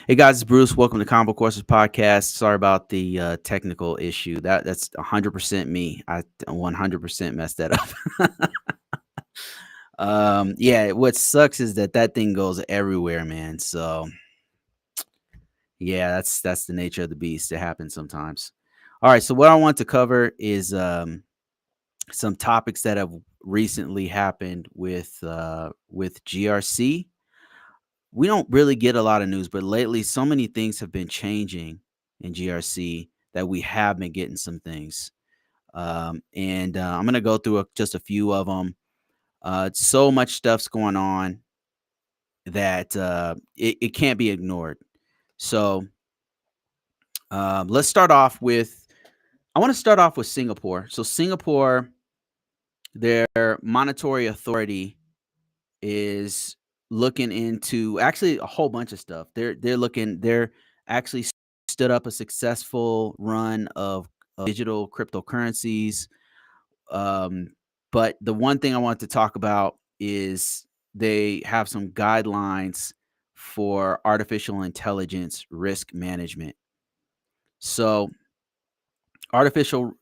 Hey guys, it's Bruce. Welcome to Combo Courses Podcast. Sorry about the technical issue. That's 100% me. I 100% messed that up. Yeah. What sucks is that thing goes everywhere, man. So yeah, that's the nature of the beast. It happens sometimes. All right. So what I want to cover is some topics that have recently happened with GRC. We don't really get a lot of news, but lately so many things have been changing in GRC that we have been getting some things. And I'm going to go through just a few of them. So much stuff's going on that it can't be ignored. So let's start off with, I want to start off with Singapore. So, Singapore, their monetary authority is looking into actually a whole bunch of stuff. They're actually stood up a successful run of digital cryptocurrencies. Um, but the one thing I want to talk about is they have some guidelines for artificial intelligence risk management. So artificial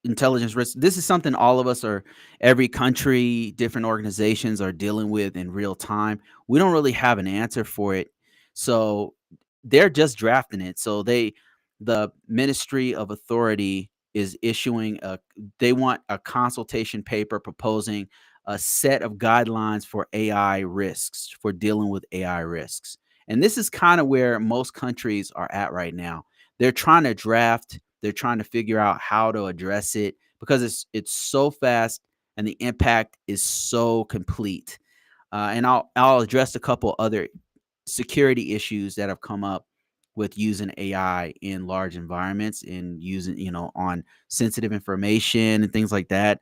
intelligence risk, this is something all of us are every country, different organizations are dealing with in real time. We don't really have an answer for it. So they're just drafting it. So the Ministry of Authority is issuing a they want a consultation paper proposing a set of guidelines for AI risks, for dealing with AI risks. And this is kind of where most countries are at right now. They're trying to figure out how to address it because it's so fast and the impact is so complete. And I'll address a couple other security issues that have come up with using AI in large environments and using, on sensitive information and things like that.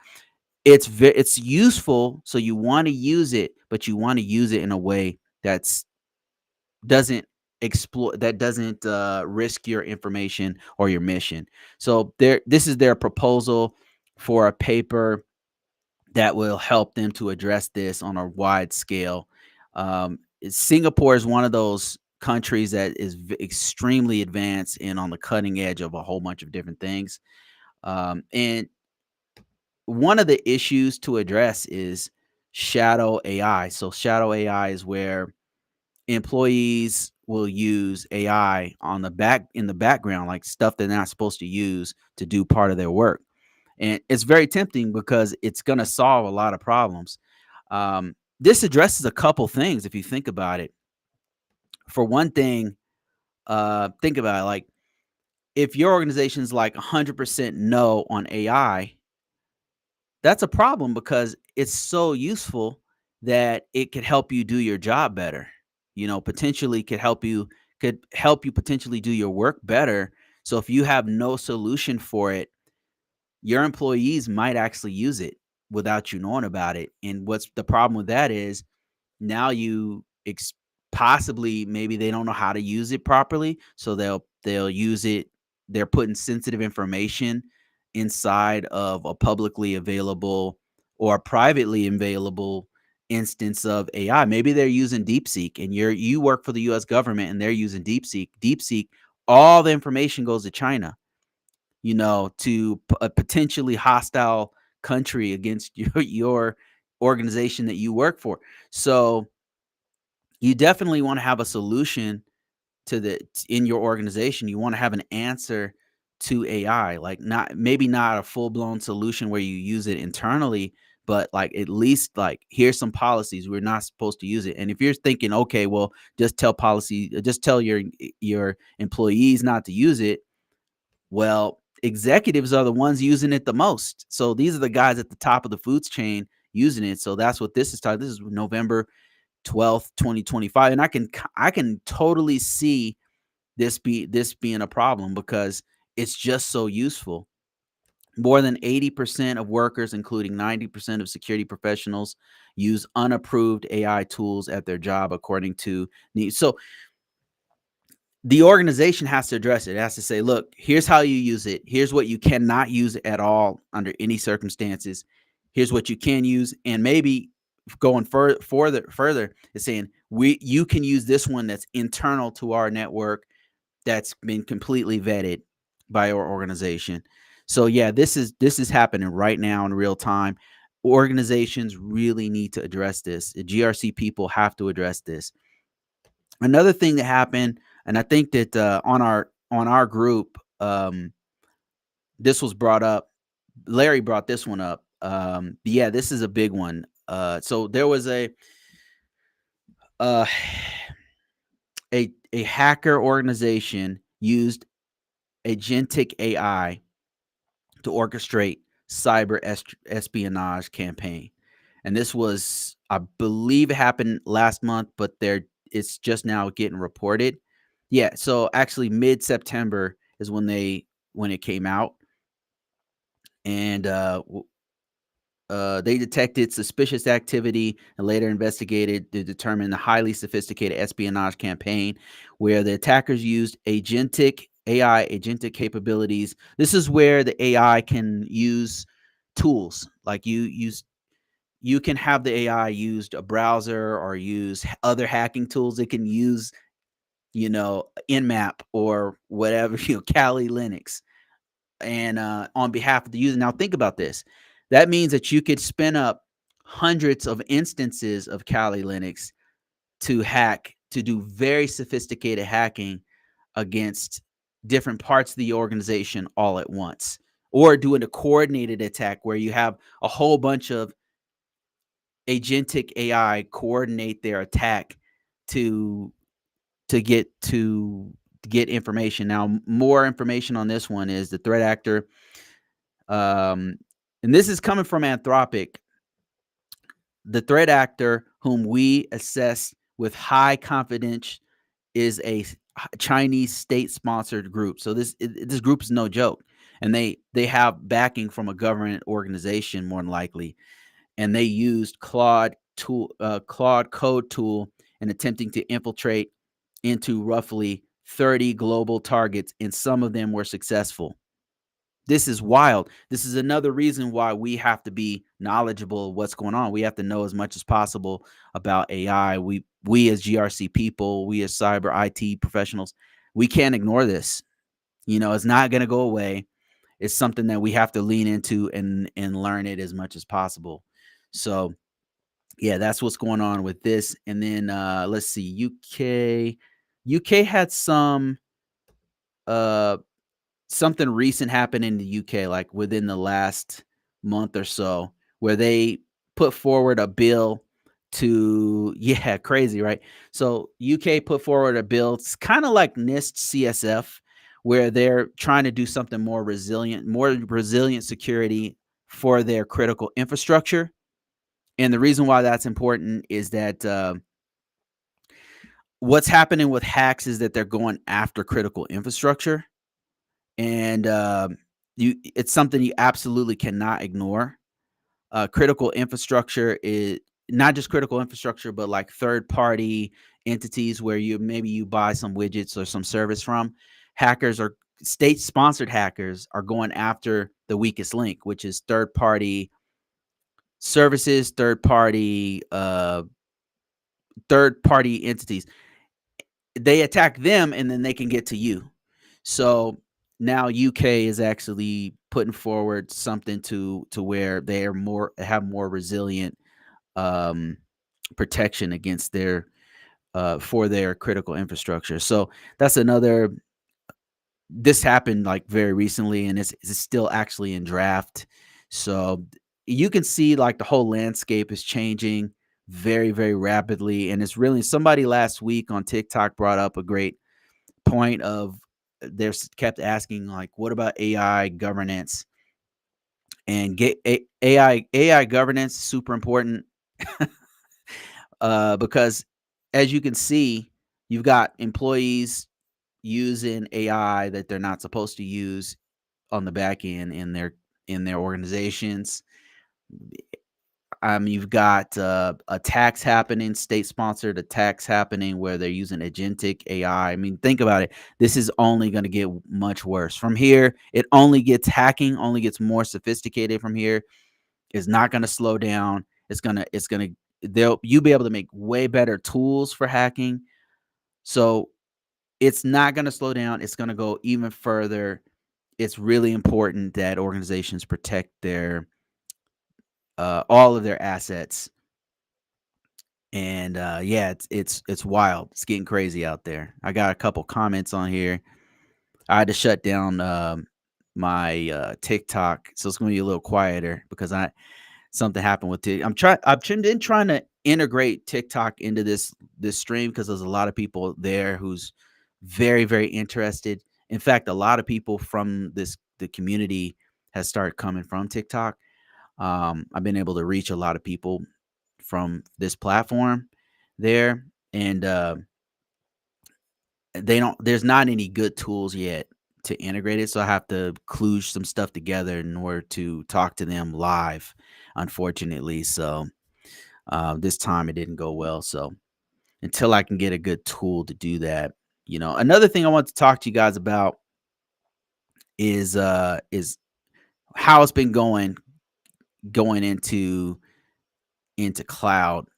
It's useful, so you want to use it, but you want to use it in a way that's doesn't exploit that doesn't risk your information or your mission. So this is their proposal for a paper that will help them to address this on a wide scale. Singapore is one of those countries that is extremely advanced and on the cutting edge of a whole bunch of different things. And one of the issues to address is shadow AI. So shadow AI is where employees will use AI on the back in the background, like stuff they're not supposed to use to do part of their work. And it's very tempting because it's going to solve a lot of problems. This addresses a couple things if you think about it. For one thing, think about it, like if your organization's like 100% no on AI, that's a problem because it's so useful that it could help you do your job better. Potentially could help you potentially do your work better. So if you have no solution for it, your employees might actually use it without you knowing about it. And what's the problem with that is now possibly maybe they don't know how to use it properly, so they'll use it. They're putting sensitive information inside of a publicly available or privately available instance of AI. Maybe they're using DeepSeek, and you work for the U.S. government, and they're using DeepSeek. DeepSeek, all the information goes to China, to a potentially hostile country against your organization that you work for. So you definitely want to have a solution in your organization. You want to have an answer to AI, like not a full blown solution where you use it internally, but like at least like here's some policies we're not supposed to use it. And if you're thinking, okay, well, just tell your employees not to use it. Well, executives are the ones using it the most. So these are the guys at the top of the food chain using it. So that's what this is talking. This is November 12th, 2025, and I can totally see this being a problem because it's just so useful. More than 80% of workers, including 90% of security professionals, use unapproved AI tools at their job, according to needs. So the organization has to address it. It has to say, look, here's how you use it. Here's what you cannot use at all under any circumstances. Here's what you can use. And maybe going further is saying you can use this one that's internal to our network that's been completely vetted by our organization. So yeah, this is happening right now in real time. Organizations really need to address this. The GRC people have to address this. Another thing that happened, and I think that on our group, this was brought up. Larry brought this one up. Yeah, this is a big one. So there was uh, a hacker organization used agentic AI to orchestrate cyber espionage campaign. And this was, I believe, it happened last month, but it's just now getting reported. Yeah, so actually mid September is when it came out, and they detected suspicious activity and later investigated to determine the highly sophisticated espionage campaign where the attackers used agentic capabilities. This is where the AI can use tools like you can have the AI used a browser or use other hacking tools. It can use, Nmap or whatever, Kali Linux, and on behalf of the user. Now, think about this. That means that you could spin up hundreds of instances of Kali Linux to do very sophisticated hacking against different parts of the organization all at once, or doing a coordinated attack where you have a whole bunch of agentic AI coordinate their attack to to get information. Now, more information on this one is the threat actor, um, and this is coming from Anthropic. The threat actor, whom we assess with high confidence, is a Chinese state-sponsored group. So this group is no joke, and they have backing from a government organization more than likely, and they used Claude Code tool in attempting to infiltrate into roughly 30 global targets, and some of them were successful. This is wild. This is another reason why we have to be knowledgeable of what's going on. We have to know as much as possible about AI. We as GRC people, we as cyber IT professionals, we can't ignore this. It's not going to go away. It's something that we have to lean into and learn it as much as possible. So, yeah, that's what's going on with this. And then let's see, UK had uh something recent happened in the UK, like within the last month or so, where they put forward a bill to, yeah, crazy, right? So UK put forward a bill. It's kind of like NIST CSF, where they're trying to do something more resilient security for their critical infrastructure. And the reason why that's important is that what's happening with hacks is that they're going after critical infrastructure, and it's something you absolutely cannot ignore. Critical infrastructure is not just critical infrastructure, but like third party entities where you buy some widgets or some service from. Hackers or state sponsored hackers are going after the weakest link, which is third party services, third party entities. They attack them and then they can get to you. So now UK is actually putting forward something to where they are have more resilient um, protection against their for their critical infrastructure. So that's another. This happened like very recently, and it's still actually in draft. So you can see like the whole landscape is changing very very rapidly, and it's really somebody last week on TikTok brought up a great point of they kept asking like, what about AI governance? And AI governance is super important because as you can see, you've got employees using AI that they're not supposed to use on the back end in their organizations. You've got attacks happening, state-sponsored attacks happening where they're using agentic AI. I mean, think about it. This is only going to get much worse from here. Hacking only gets more sophisticated from here. It's not going to slow down. you'll be able to make way better tools for hacking. So it's not going to slow down. It's going to go even further. It's really important that organizations protect their all of their assets. And yeah, it's wild. It's getting crazy out there. I got a couple comments on here. I had to shut down my TikTok, so it's going to be a little quieter because I something happened with it. Been trying to integrate TikTok into this stream because there's a lot of people there who's very, very interested. In fact, a lot of people from the community has started coming from TikTok. I've been able to reach a lot of people from this platform there, and they don't. There's not any good tools yet to integrate it, so I have to kludge some stuff together in order to talk to them live. Unfortunately, so this time it didn't go well. So until I can get a good tool to do that, another thing I want to talk to you guys about is how it's been going into cloud.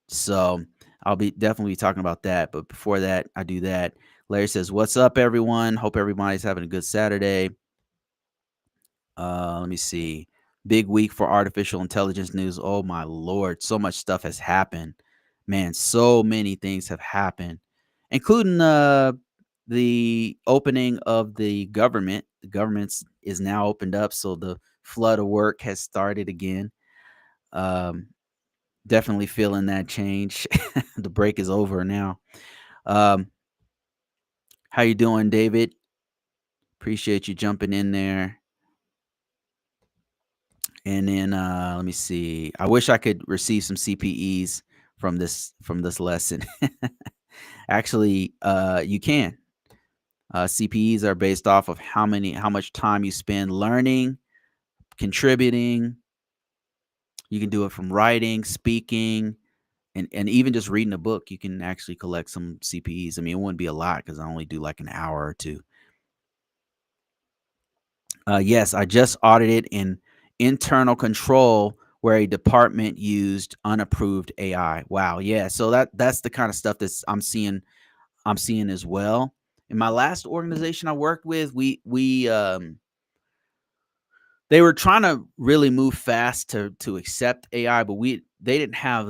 So I'll be definitely talking about that. But before that, I do that. Larry says, "What's up, everyone? Hope everybody's having a good Saturday." Let me see. Big week for artificial intelligence news. Oh my lord, so much stuff has happened. Man, so many things have happened, including the opening of the government. The government's is now opened up, so the flood of work has started again. Um, Definitely feeling that change. The break is over now. Um, how you doing, David? Appreciate you jumping in there. And then let me see. I wish I could receive some CPEs from this lesson. Actually, you can. CPEs are based off of how much time you spend learning, contributing. You can do it from writing, speaking, and even just reading a book. You can actually collect some CPEs. I mean, it wouldn't be a lot because I only do like an hour or two. Yes, I just audited in internal control where a department used unapproved AI. Wow, yeah. So that's the kind of stuff I'm seeing as well. In my last organization I worked with, we they were trying to really move fast to accept AI, but they didn't have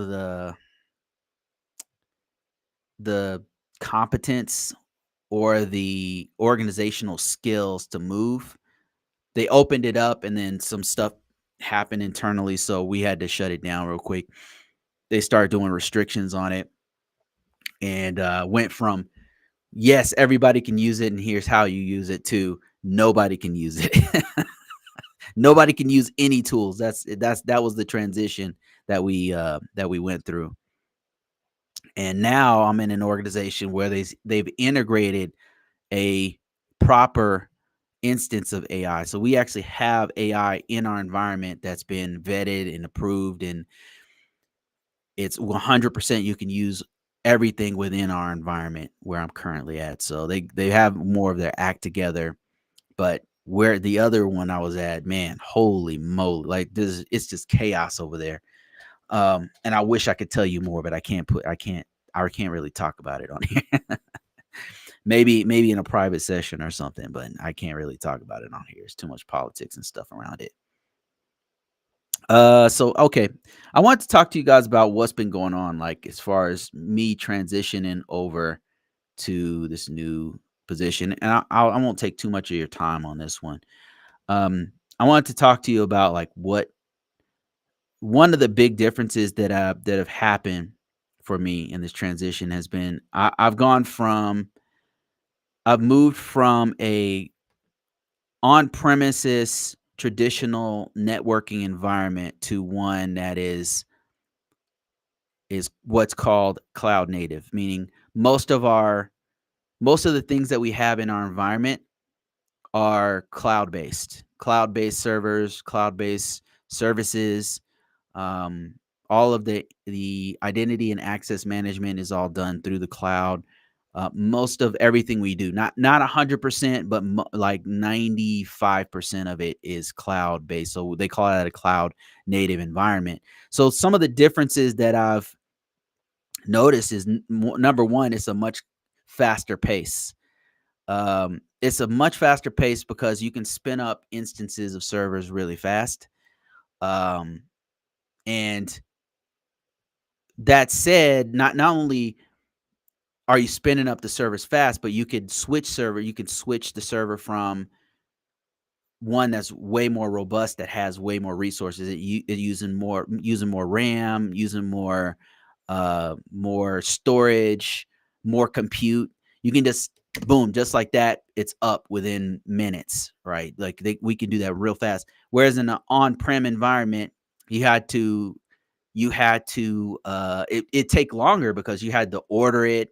the competence or the organizational skills to move. They opened it up and then some stuff happened internally, so we had to shut it down real quick. They started doing restrictions on it and went from yes, everybody can use it and here's how you use it to nobody can use it. Nobody can use any tools. That was the transition that we went through. And now I'm in an organization where they've integrated a proper instance of AI. So we actually have AI in our environment that's been vetted and approved, and it's 100% you can use everything within our environment where I'm currently at. So they have more of their act together, but where the other one I was at, man, holy moly, like this, it's just chaos over there. And I wish I could tell you more, but I can't really talk about it on here. Maybe in a private session or something, but I can't really talk about it on here. It's too much politics and stuff around it. So okay, I want to talk to you guys about what's been going on, like as far as me transitioning over to this new position, and I won't take too much of your time on this one. I wanted to talk to you about like what one of the big differences that have happened for me in this transition has been I've moved from a on premises traditional networking environment to one that is what's called cloud native, meaning most of the things that we have in our environment are cloud based servers, cloud-based services. Um, all of the identity and access management is all done through the cloud. Most of everything we do, not 100%, but like 95% of it is cloud based. So they call that a cloud native environment. So some of the differences that I've noticed is number one, it's a much faster pace. It's a much faster pace because you can spin up instances of servers really fast. Um, and that said, not only are you spinning up the servers fast, but you could switch server. You can switch the server from one that's way more robust, that has way more resources. It using more RAM, using more storage, more compute. You can just boom, just like that, it's up within minutes, right? Like we can do that real fast. Whereas in an on-prem environment, you had to it take longer because you had to order it.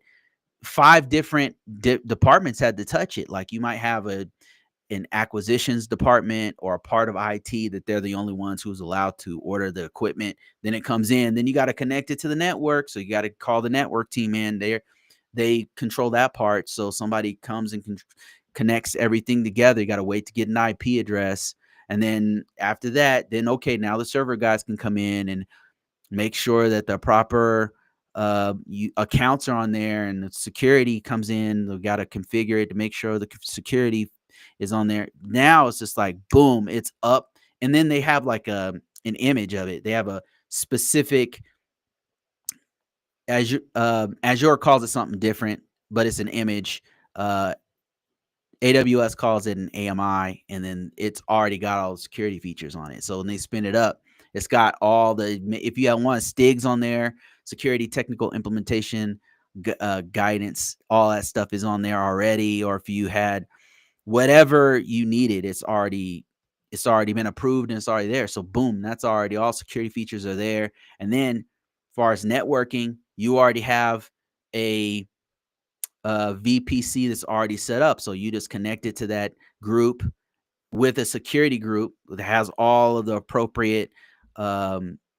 Five different departments had to touch it. Like you might have an acquisitions department or a part of IT that they're the only ones who's allowed to order the equipment. Then it comes in. Then you got to connect it to the network. So you got to call the network team in. They control that part. So somebody comes and connects everything together. You got to wait to get an IP address. And then after that, then okay, now the server guys can come in and make sure that the proper accounts are on there, and the security comes in. They've got to configure it to make sure the security is on there. Now it's just like boom, it's up, and then they have like an image of it. They have a specific Azure calls it something different, but it's an image. Uh, AWS calls it an AMI, and then it's already got all the security features on it. So when they spin it up, it's got all the, if you have one STIGs on there, security technical implementation guidance, all that stuff is on there already. Or if you had whatever you needed, it's already been approved and it's already there. So boom, that's already, all security features are there. And then as far as networking, you already have a VPC that's already set up. So you just connect it to that group with a security group that has all of the appropriate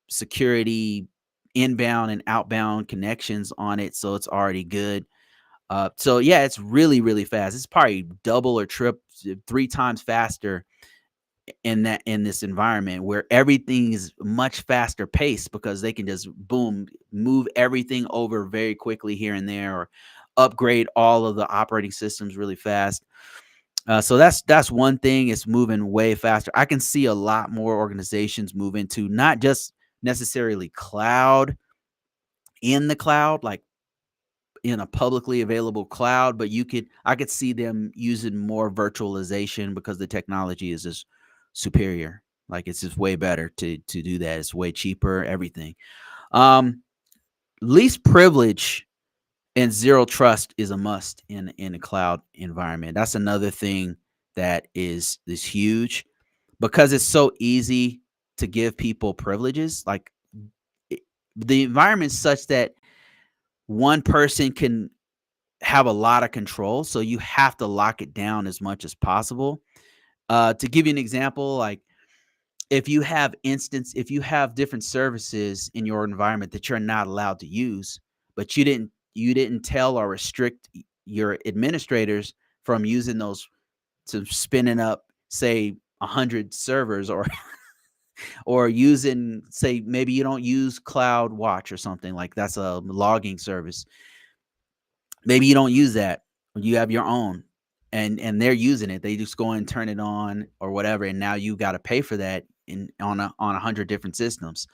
security inbound and outbound connections on it. So it's already good. So yeah, it's really, really fast. It's probably double or three times faster in this environment where everything is much faster paced, because they can just boom, move everything over very quickly here and there, or upgrade all of the operating systems really fast. So that's one thing. It's moving way faster. I can see a lot more organizations move into not just necessarily cloud, in the cloud, like in a publicly available cloud, but I could see them using more virtualization because the technology is just superior. Like it's just way better to do that. It's way cheaper, everything. Um, Least privilege and zero trust is a must in a cloud environment. That's another thing that is huge, because it's so easy to give people privileges. Like it, the environment's such that one person can have a lot of control, so you have to lock it down as much as possible. To give you an example, like if you have different services in your environment that you're not allowed to use, but you didn't tell or restrict your administrators from using those, to spinning up, say, 100 servers, or using, say, maybe you don't use Cloud Watch or something, like that's a logging service. Maybe you don't use that. You have your own, and they're using it. They just go and turn it on or whatever, and now you got to pay for that on 100 different systems.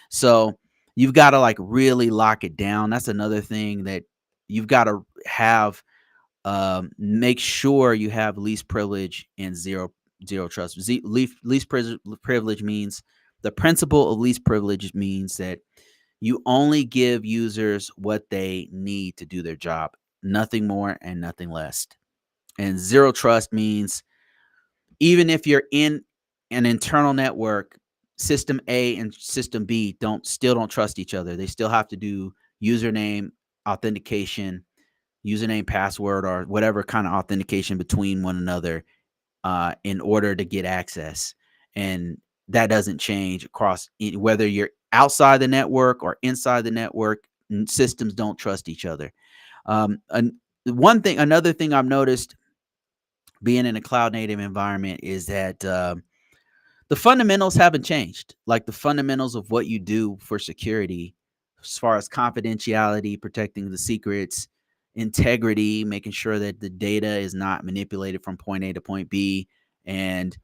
So you've got to like really lock it down. That's another thing that you've got to have. Make sure you have least privilege and zero trust. Least privilege means, the principle of least privilege means that you only give users what they need to do their job, nothing more and nothing less. And zero trust means, even if you're in an internal network, system A and system B don't trust each other. They still have to do username authentication, username password, or whatever kind of authentication between one another in order to get access. And that doesn't change across whether you're outside the network or inside the network. Systems don't trust each other. another thing I've noticed being in a cloud native environment is that the fundamentals haven't changed. Like the fundamentals of what you do for security, as far as confidentiality, protecting the secrets, integrity, making sure that the data is not manipulated from point A to point B, and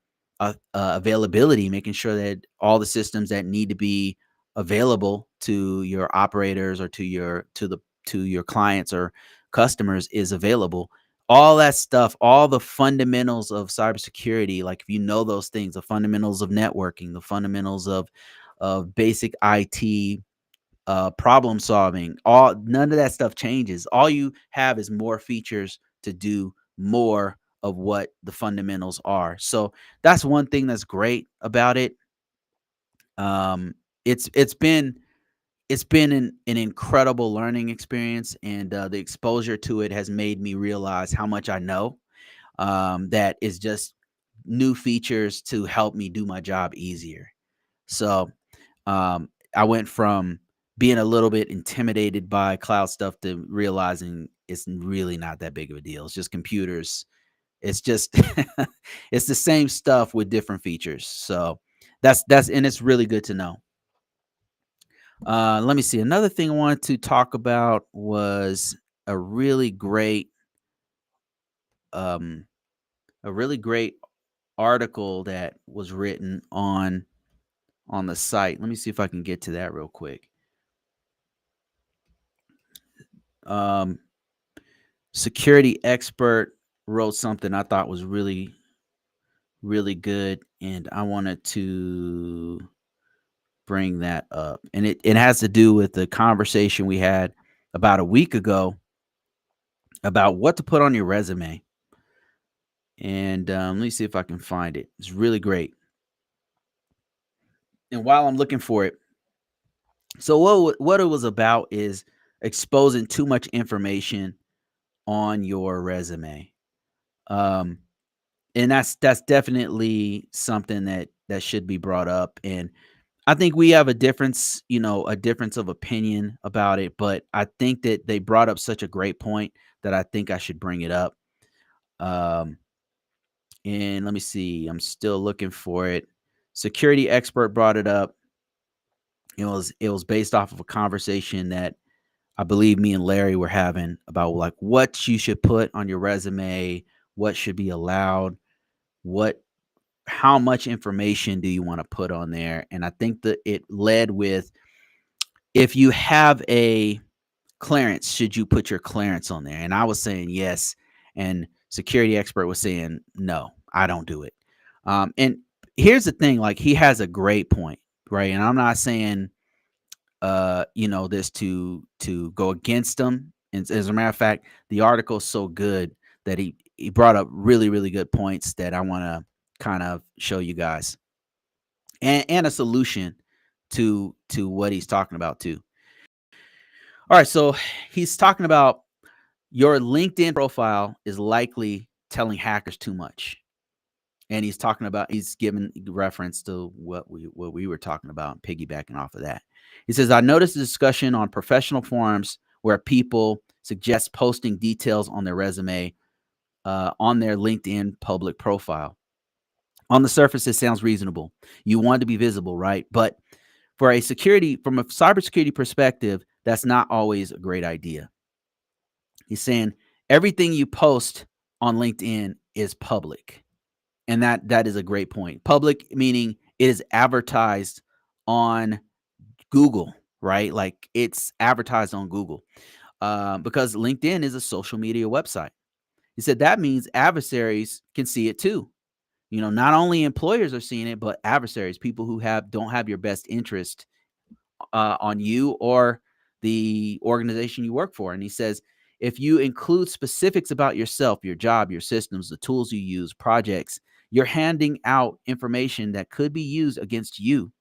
availability, making sure that all the systems that need to be available to your operators or to your clients or customers is available. All that stuff, all the fundamentals of cybersecurity, like if you know those things, the fundamentals of networking, the fundamentals of basic IT problem solving, all none of that stuff changes. All you have is more features to do more of what the fundamentals are. So that's one thing that's great about it. Um, it's been an incredible learning experience, and the exposure to it has made me realize how much I know. That is just new features to help me do my job easier. So I went from being a little bit intimidated by cloud stuff to realizing it's really not that big of a deal. It's just computers. It's just it's the same stuff with different features. So that's and it's really good to know. Let me see. Another thing I wanted to talk about was a really great um a really great article that was written on the site. Let me see if I can get to that real quick. Um, security expert wrote something I thought was really good, and I wanted to bring that up. And it has to do with the conversation we had about a week ago about what to put on your resume. And let me see if I can find it. It's really great. And while I'm looking for it, so what it was about is exposing too much information on your resume. Um, and that's definitely something that should be brought up. And I think we have a difference of opinion about it, but I think that they brought up such a great point that I think I should bring it up. Um, and let me see, I'm still looking for it. Security expert brought it up. It was based off of a conversation that I believe me and Larry were having about like what you should put on your resume, what should be allowed, what how much information do you want to put on there? And I think that it led with if you have a clearance, should you put your clearance on there? And I was saying yes, and security expert was saying no, I don't do it. And here's the thing, like he has a great point, right? And I'm not saying this to go against them. And as a matter of fact, the article is so good that he brought up really good points that I want to kind of show you guys, and a solution to what he's talking about too. All right, so he's talking about your LinkedIn profile is likely telling hackers too much. And he's giving reference to what we were talking about, piggybacking off of that. He says, I noticed a discussion on professional forums where people suggest posting details on their resume on their LinkedIn public profile. On the surface, it sounds reasonable. You want to be visible, right? But from a cybersecurity perspective, that's not always a great idea. He's saying everything you post on LinkedIn is public. And that is a great point. Public meaning it is advertised on Google, right? Like it's advertised on Google because LinkedIn is a social media website. He said that means adversaries can see it too. Not only employers are seeing it, but adversaries, people who don't have your best interest on you or the organization you work for. And he says, if you include specifics about yourself, your job, your systems, the tools you use, projects, you're handing out information that could be used against you.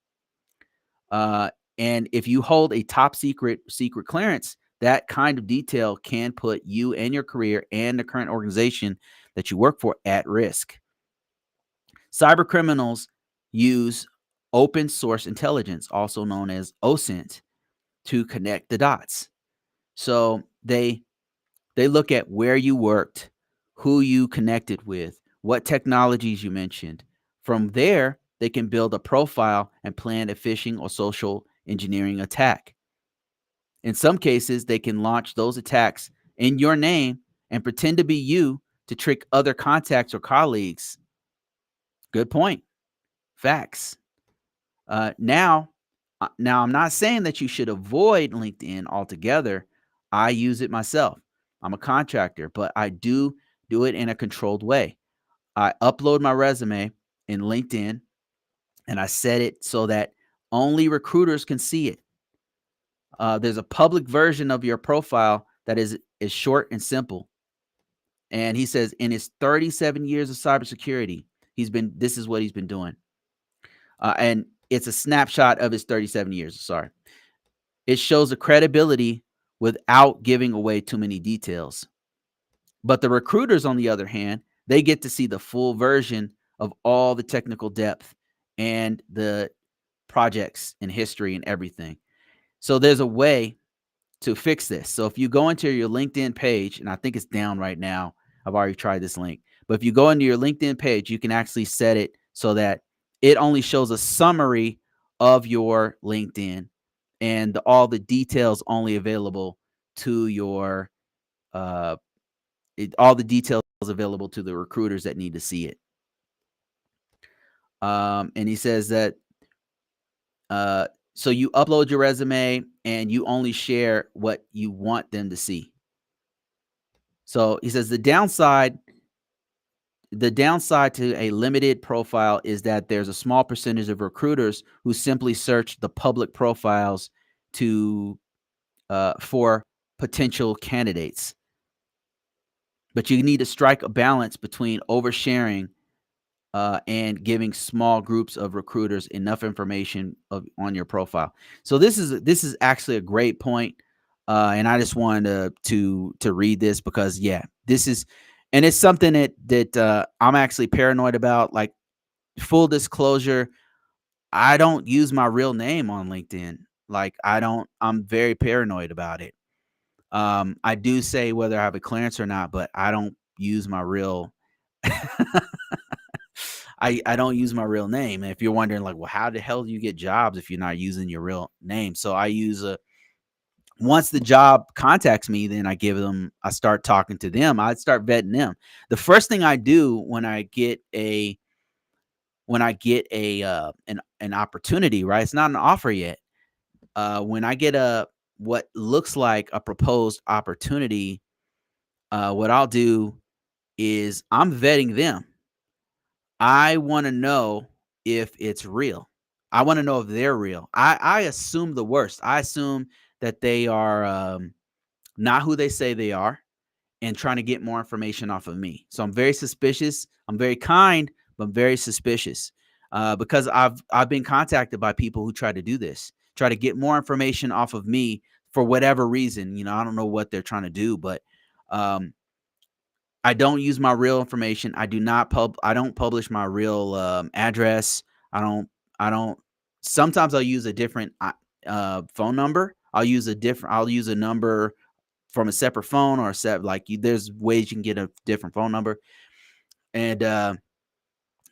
Uh, and if you hold a top secret clearance, that kind of detail can put you and your career and the current organization that you work for at risk. Cyber criminals use open source intelligence, also known as OSINT, to connect the dots. So They look at where you worked, who you connected with, what technologies you mentioned. From there, they can build a profile and plan a phishing or social engineering attack. In some cases, they can launch those attacks in your name and pretend to be you to trick other contacts or colleagues. Good point. Facts. Now I'm not saying that you should avoid LinkedIn altogether. I use it myself. I'm a contractor, but I do it in a controlled way. I upload my resume in LinkedIn and I set it so that only recruiters can see it. There's a public version of your profile that is short and simple. And he says in his 37 years of cybersecurity, this is what he's been doing. And it's a snapshot of his 37 years. Sorry. It shows the credibility without giving away too many details. But the recruiters, on the other hand, they get to see the full version of all the technical depth and the projects and history and everything. So there's a way to fix this. So if you go into your LinkedIn page, and I think it's down right now, I've already tried this link, but if you go into your LinkedIn page, you can actually set it so that it only shows a summary of your LinkedIn and all the details only available to your uh all the details available to the recruiters that need to see it. And he says that uh so you upload your resume and you only share what you want them to see. So he says the downside to a limited profile is that there's a small percentage of recruiters who simply search the public profiles to for potential candidates. But you need to strike a balance between oversharing and giving small groups of recruiters enough information on your profile. So this is actually a great point, and I just wanted to read this because yeah, this is, and it's something that I'm actually paranoid about. Like full disclosure, I don't use my real name on LinkedIn. Like I don't. I'm very paranoid about it. I do say whether I have a clearance or not, but I don't use my real I don't use my real name. And if you're wondering, like, well, how the hell do you get jobs if you're not using your real name? So I use a once the job contacts me, then I start talking to them. I start vetting them. The first thing I do when I get an opportunity, right? It's not an offer yet. When I get a what looks like a proposed opportunity, what I'll do is I'm vetting them. I wanna know if it's real. I wanna know if they're real. I assume the worst. I assume that they are, not who they say they are and trying to get more information off of me. So I'm very suspicious. I'm very kind, but I'm very suspicious, because I've been contacted by people who try to do this, try to get more information off of me for whatever reason. I don't know what they're trying to do, but, um I don't use my real information. I don't publish my real, address. I don't I don't sometimes I'll use a different, phone number. I'll use a number from a separate phone or a set like you there's ways you can get a different phone number. And,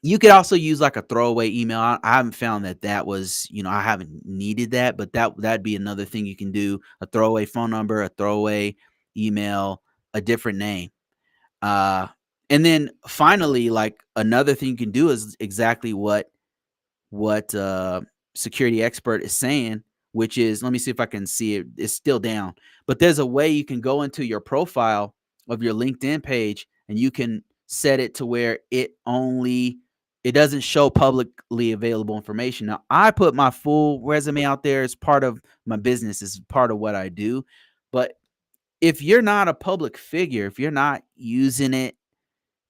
you could also use like a throwaway email. I haven't found that was, I haven't needed that, but that'd be another thing you can do, a throwaway phone number, a throwaway email, a different name. Uh, and then finally, like another thing you can do is exactly what security expert is saying, which is let me see if I can see it. It's still down, but there's a way you can go into your profile of your LinkedIn page and you can set it to where it doesn't show publicly available information. Now, I put my full resume out there as part of my business, as part of what I do, but if you're not a public figure, if you're not using it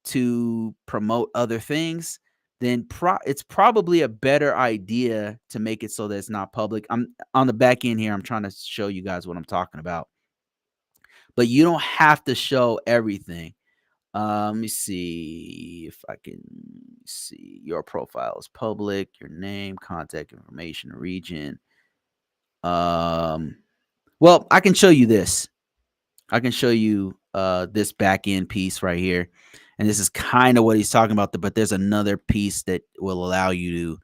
to promote other things, then it's probably a better idea to make it so that it's not public. I'm on the back end here. I'm trying to show you guys what I'm talking about, but you don't have to show everything. Let me see if I can see your profile is public, your name, contact information, region. Um, well, I can show you this. I can show you this back end piece right here. And this is kind of what he's talking about, but there's another piece that will allow you to.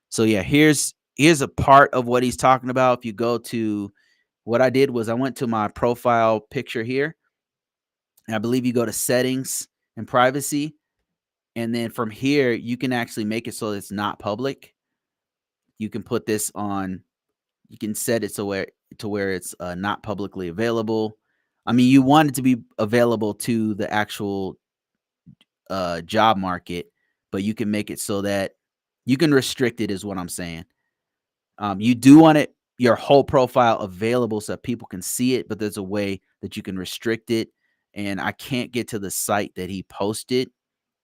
So yeah, here's a part of what he's talking about. If you go to what I did was I went to my profile picture here. And I believe you go to settings and privacy. And then from here, you can actually make it so it's not public. You can put this on, you can set it to where it's not publicly available. I mean, you want it to be available to the actual job market, but you can make it so that you can restrict it, is what I'm saying. You do want it your whole profile available so that people can see it, but there's a way that you can restrict it. And I can't get to the site that he posted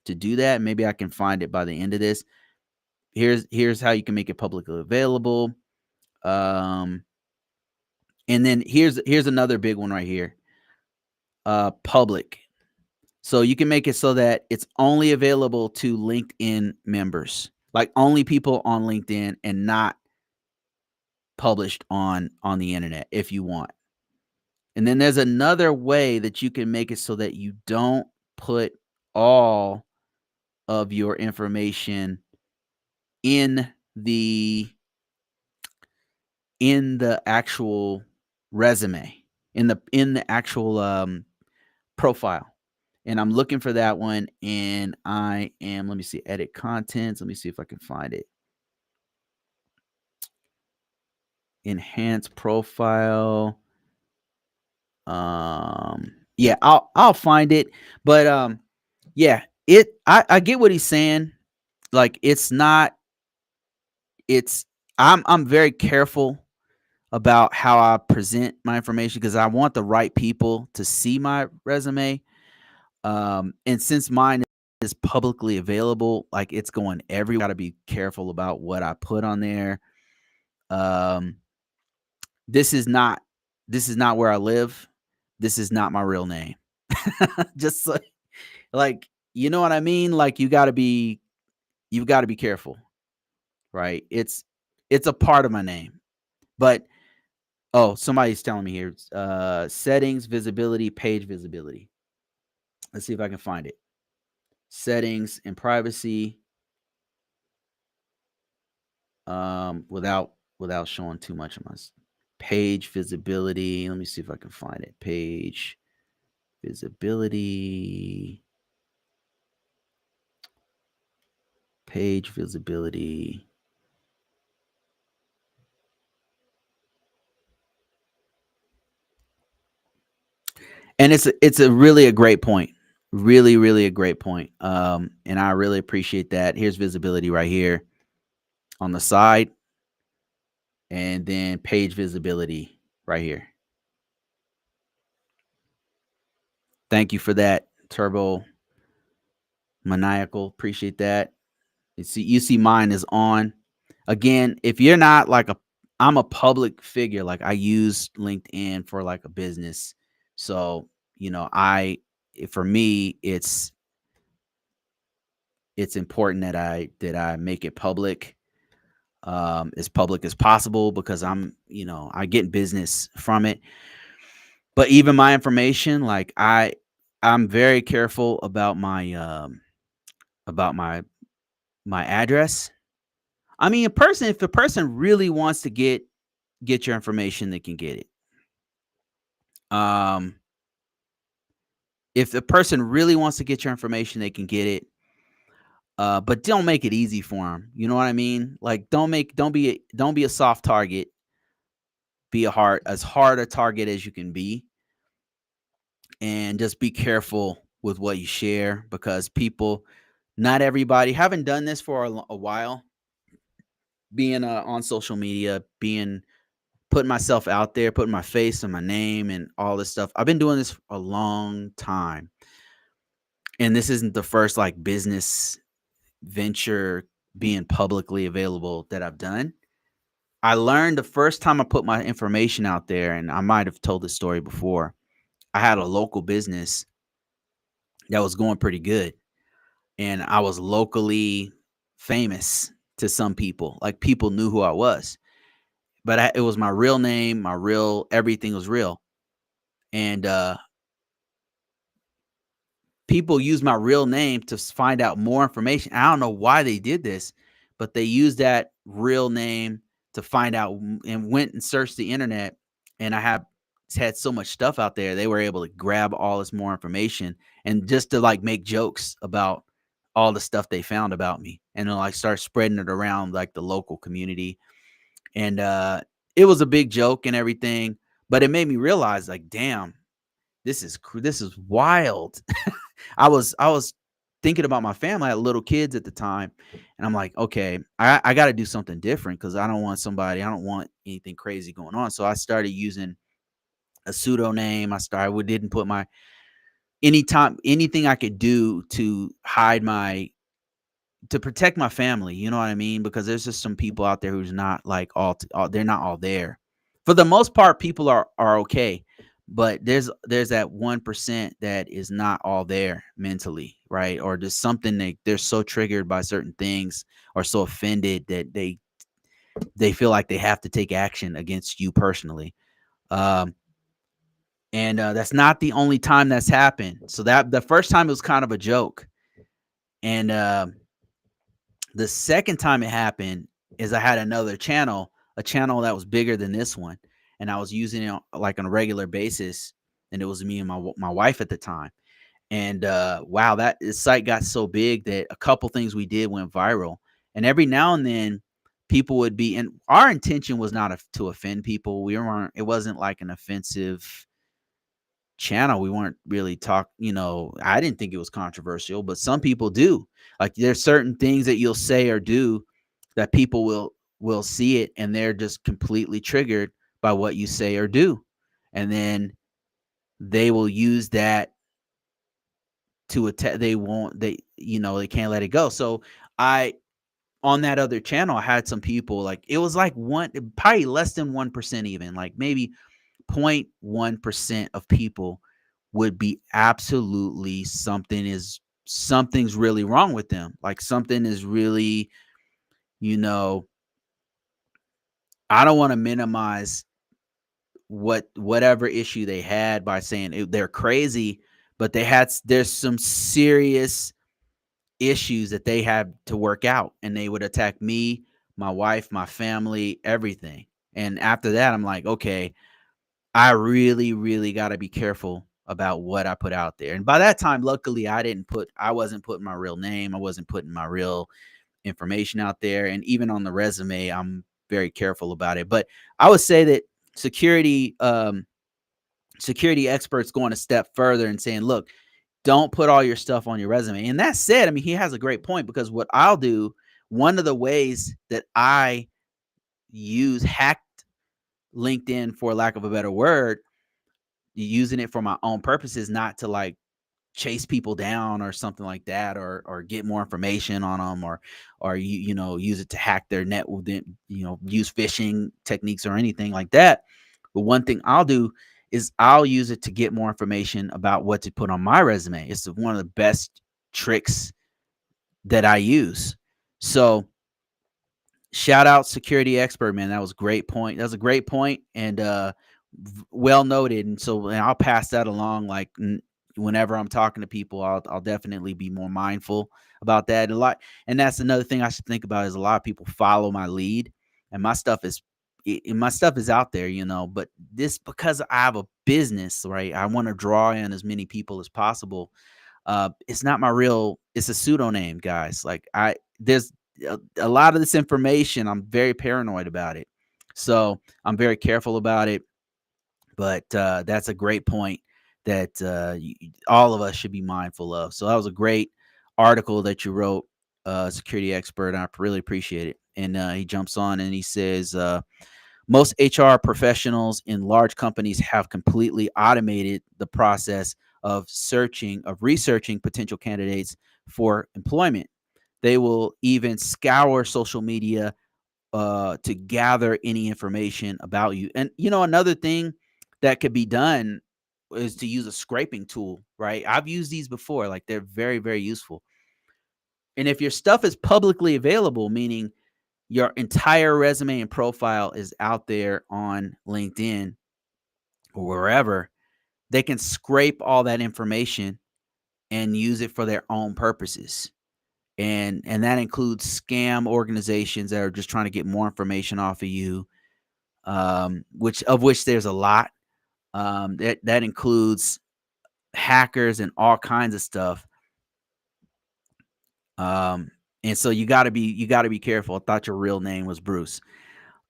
to do that. Maybe I can find it by the end of this. Here's how you can make it publicly available. Um, and then here's another big one right here. Public. So you can make it so that it's only available to LinkedIn members, like only people on LinkedIn, and not published on the internet if you want. And then there's another way that you can make it so that you don't put all of your information in the actual resume, in the actual profile. And I'm looking for that one, and let me see, edit contents. Let me see if I can find it. Enhance profile. Yeah, I'll find it. But yeah, I get what he's saying. Like it's I'm very careful about how I present my information because I want the right people to see my resume. And since mine is publicly available, like it's going everywhere, got to be careful about what I put on there. Um, this is not where I live. This is not my real name. Just like you know what I mean? Like you've got to be careful, right? It's a part of my name. But oh, somebody's telling me here. Settings, visibility, page visibility. Let's see if I can find it. Settings and privacy. Without showing too much of my page visibility. Let me see if I can find it. Page visibility. Page visibility. And it's a really a great point. Really, really a great point. And I really appreciate that. Here's visibility right here on the side, and then page visibility right here. Thank you for that, Turbo Maniacal. Appreciate that. You see mine is on. Again, if you're not like I'm a public figure, like I use LinkedIn for like a business. So, for me, it's important that I make it public, as public as possible, because I get business from it. But even my information, like I'm very careful about my address. I mean, if a person really wants to get your information, they can get it. Um, if the person really wants to get your information, they can get it. But don't make it easy for them. You know what I mean? Like, don't be a soft target. Be as hard a target as you can be, and just be careful with what you share, because not everybody, haven't done this for a while. Being on social media, putting myself out there, putting my face and my name and all this stuff. I've been doing this for a long time. And this isn't the first like business venture being publicly available that I've done. I learned the first time I put my information out there, and I might have told this story before. I had a local business that was going pretty good, and I was locally famous to some people. Like, people knew who I was, but it was my real name, everything was real. And people use my real name to find out more information. I don't know why they did this, but they used that real name to find out and went and searched the internet. And I have had so much stuff out there, they were able to grab all this more information and just to like make jokes about all the stuff they found about me and then like start spreading it around like the local community. And it was a big joke and everything, but it made me realize like, damn, this is wild. I was thinking about my family. I had little kids at the time, and I'm like, okay, I got to do something different because I don't want anything crazy going on. So I started using a pseudonym. We didn't put my anything I could do to hide my to protect my family, you know what I mean? Because there's just some people out there who's not like they're not all there. For the most part, people are okay, but there's that 1% that is not all there mentally, right? Or just something they're so triggered by certain things or so offended that they feel like they have to take action against you personally. Um, and that's not the only time that's happened. So that the first time it was kind of a joke, and the second time it happened is I had another channel, a channel that was bigger than this one, and I was using it like on a regular basis, and it was me and my wife at the time. And wow, that site got so big that a couple things we did went viral. And every now and then, people would be, and our intention was not to offend people. We weren't. It wasn't like an offensive channel. We weren't really I didn't think it was controversial, but some people do. Like there's certain things that you'll say or do that people will see it and they're just completely triggered by what you say or do. And then they will use that to attack. They can't let it go. So I on that other channel I had some people, like it was like one probably less than 1%, even like maybe 0.1% of people would be absolutely something's really wrong with them. Like something is really, you know, I don't want to minimize whatever issue they had by saying they're crazy, but there's some serious issues that they had to work out, and they would attack me, my wife, my family, everything. And after that, I'm like, okay, I really, really got to be careful about what I put out there. And by that time, luckily, I wasn't putting my real name. I wasn't putting my real information out there. And even on the resume, I'm very careful about it. But I would say that security, security experts going a step further and saying, look, don't put all your stuff on your resume. And that said, I mean, he has a great point, because what I'll do, one of the ways that I use hacked LinkedIn, for lack of a better word, using it for my own purposes, not to like chase people down or something like that, or get more information on them, or use it to hack their net with it, use phishing techniques or anything like that. But one thing I'll do is I'll use it to get more information about what to put on my resume. It's one of the best tricks that I use. So shout out security expert, man. That was a great point. That was a great point, and well noted. And I'll pass that along. Like whenever I'm talking to people, I'll definitely be more mindful about that. And that's another thing I should think about, is a lot of people follow my lead, and my stuff is out there, But this, because I have a business, right? I want to draw in as many people as possible. It's not my real. It's a pseudonym, guys. Like there's a lot of this information. I'm very paranoid about it, so I'm very careful about it. But that's a great point that all of us should be mindful of. So that was a great article that you wrote, security expert. And I really appreciate it. And he jumps on and he says, most HR professionals in large companies have completely automated the process of researching potential candidates for employment. They will even scour social media to gather any information about you. And another thing that could be done is to use a scraping tool, right? I've used these before. Like they're very, very useful. And if your stuff is publicly available, meaning your entire resume and profile is out there on LinkedIn or wherever, they can scrape all that information and use it for their own purposes. And that includes scam organizations that are just trying to get more information off of you, which there's a lot. That includes hackers and all kinds of stuff. Um, and so you gotta be careful. I thought your real name was Bruce.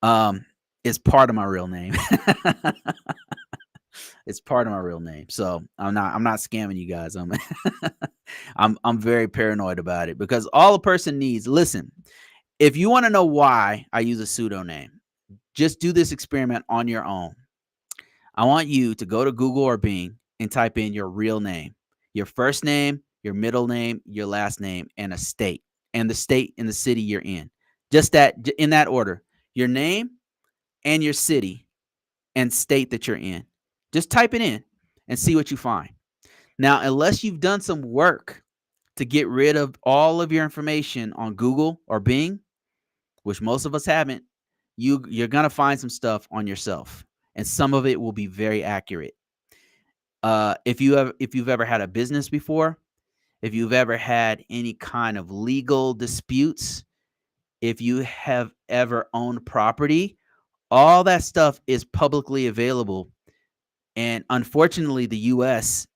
Um, it's part of my real name. It's part of my real name. So I'm not scamming you guys. I'm very paranoid about it because all a person needs, listen, if you want to know why I use a pseudonym, just do this experiment on your own. I want you to go to Google or Bing and type in your real name, your first name, your middle name, your last name, and a state, and the state and the city you're in. Just that in that order. Your name and your city and state that you're in. Just type it in and see what you find. Now, unless you've done some work to get rid of all of your information on Google or Bing, which most of us haven't, you're gonna find some stuff on yourself, and some of it will be very accurate. If you've ever had a business before, if you've ever had any kind of legal disputes, if you have ever owned property, all that stuff is publicly available. And unfortunately, the U.S.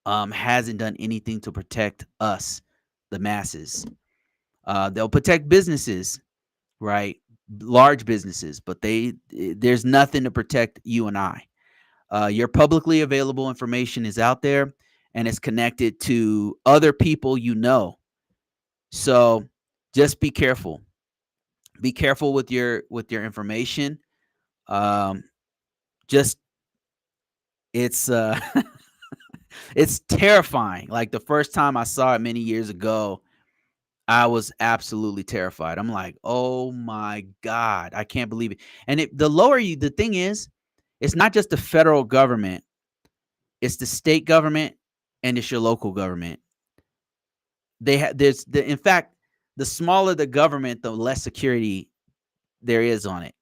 Hasn't done anything to protect us, the masses. They'll protect businesses, right? Large businesses, but there's nothing to protect you and I. Your publicly available information is out there, and it's connected to other people you know. So just be careful. Be careful with your information. Um, just it's it's terrifying. Like the first time I saw it many years ago, I was absolutely terrified. I'm like, "Oh my god, I can't believe it." And the thing is, it's not just the federal government, it's the state government and it's your local government. In fact, the smaller the government, the less security there is on it.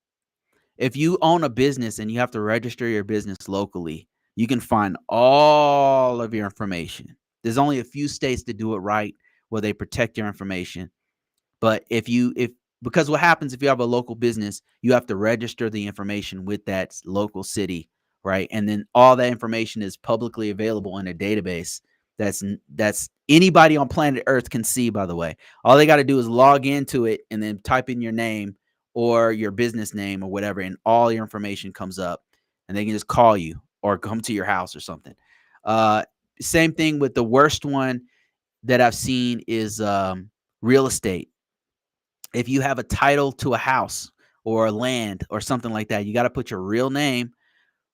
If you own a business and you have to register your business locally, you can find all of your information. There's only a few states that do it right where they protect your information. But if because what happens if you have a local business, you have to register the information with that local city, right? And then all that information is publicly available in a database. That's anybody on planet Earth can see, by the way. All they got to do is log into it and then type in your name or your business name or whatever, and all your information comes up, and they can just call you or come to your house or something. Uh, Same thing with the worst one that I've seen is real estate. If you have a title to a house or a land or something like that, you got to put your real name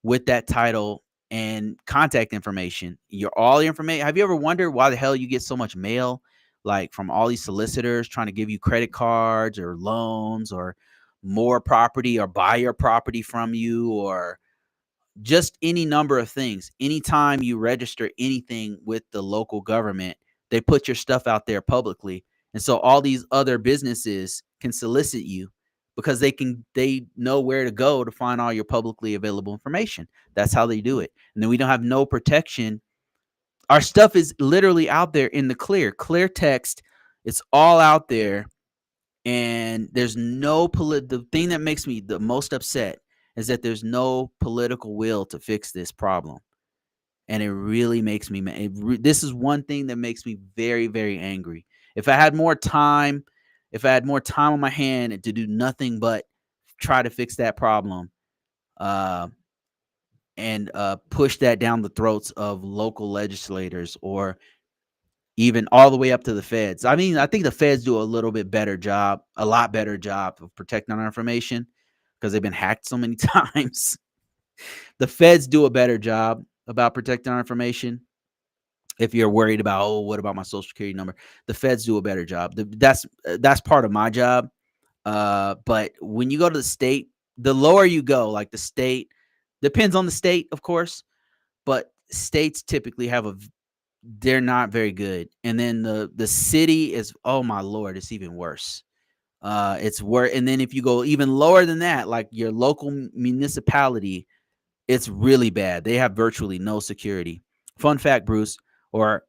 with that title and contact information. Your all your information. Have you ever wondered why the hell you get so much mail, like from all these solicitors trying to give you credit cards or loans or more property or buy your property from you or just any number of things. Anytime you register anything with the local government, they put your stuff out there publicly. And so all these other businesses can solicit you because they know where to go to find all your publicly available information. That's how they do it. And then we don't have no protection. Our stuff is literally out there in the clear text. It's all out there, and there's the thing that makes me the most upset is that there's no political will to fix this problem, and it really makes me this is one thing that makes me very, very angry. If I had more time on my hand and to do nothing but try to fix that problem, uh and push that down the throats of local legislators or even all the way up to the feds. I mean, I think the feds do a little bit better job, a lot better job of protecting our information because they've been hacked so many times. The feds do a better job about protecting our information. If you're worried about, oh, what about my social security number? The feds do a better job. That's part of my job. But when you go to the state, the lower you go, like the state, depends on the state, of course, but states typically they're not very good. And then the city is, oh my lord, it's even worse. It's worse. And then if you go even lower than that, like your local municipality, it's really bad. They have virtually no security. Fun fact, Bruce, or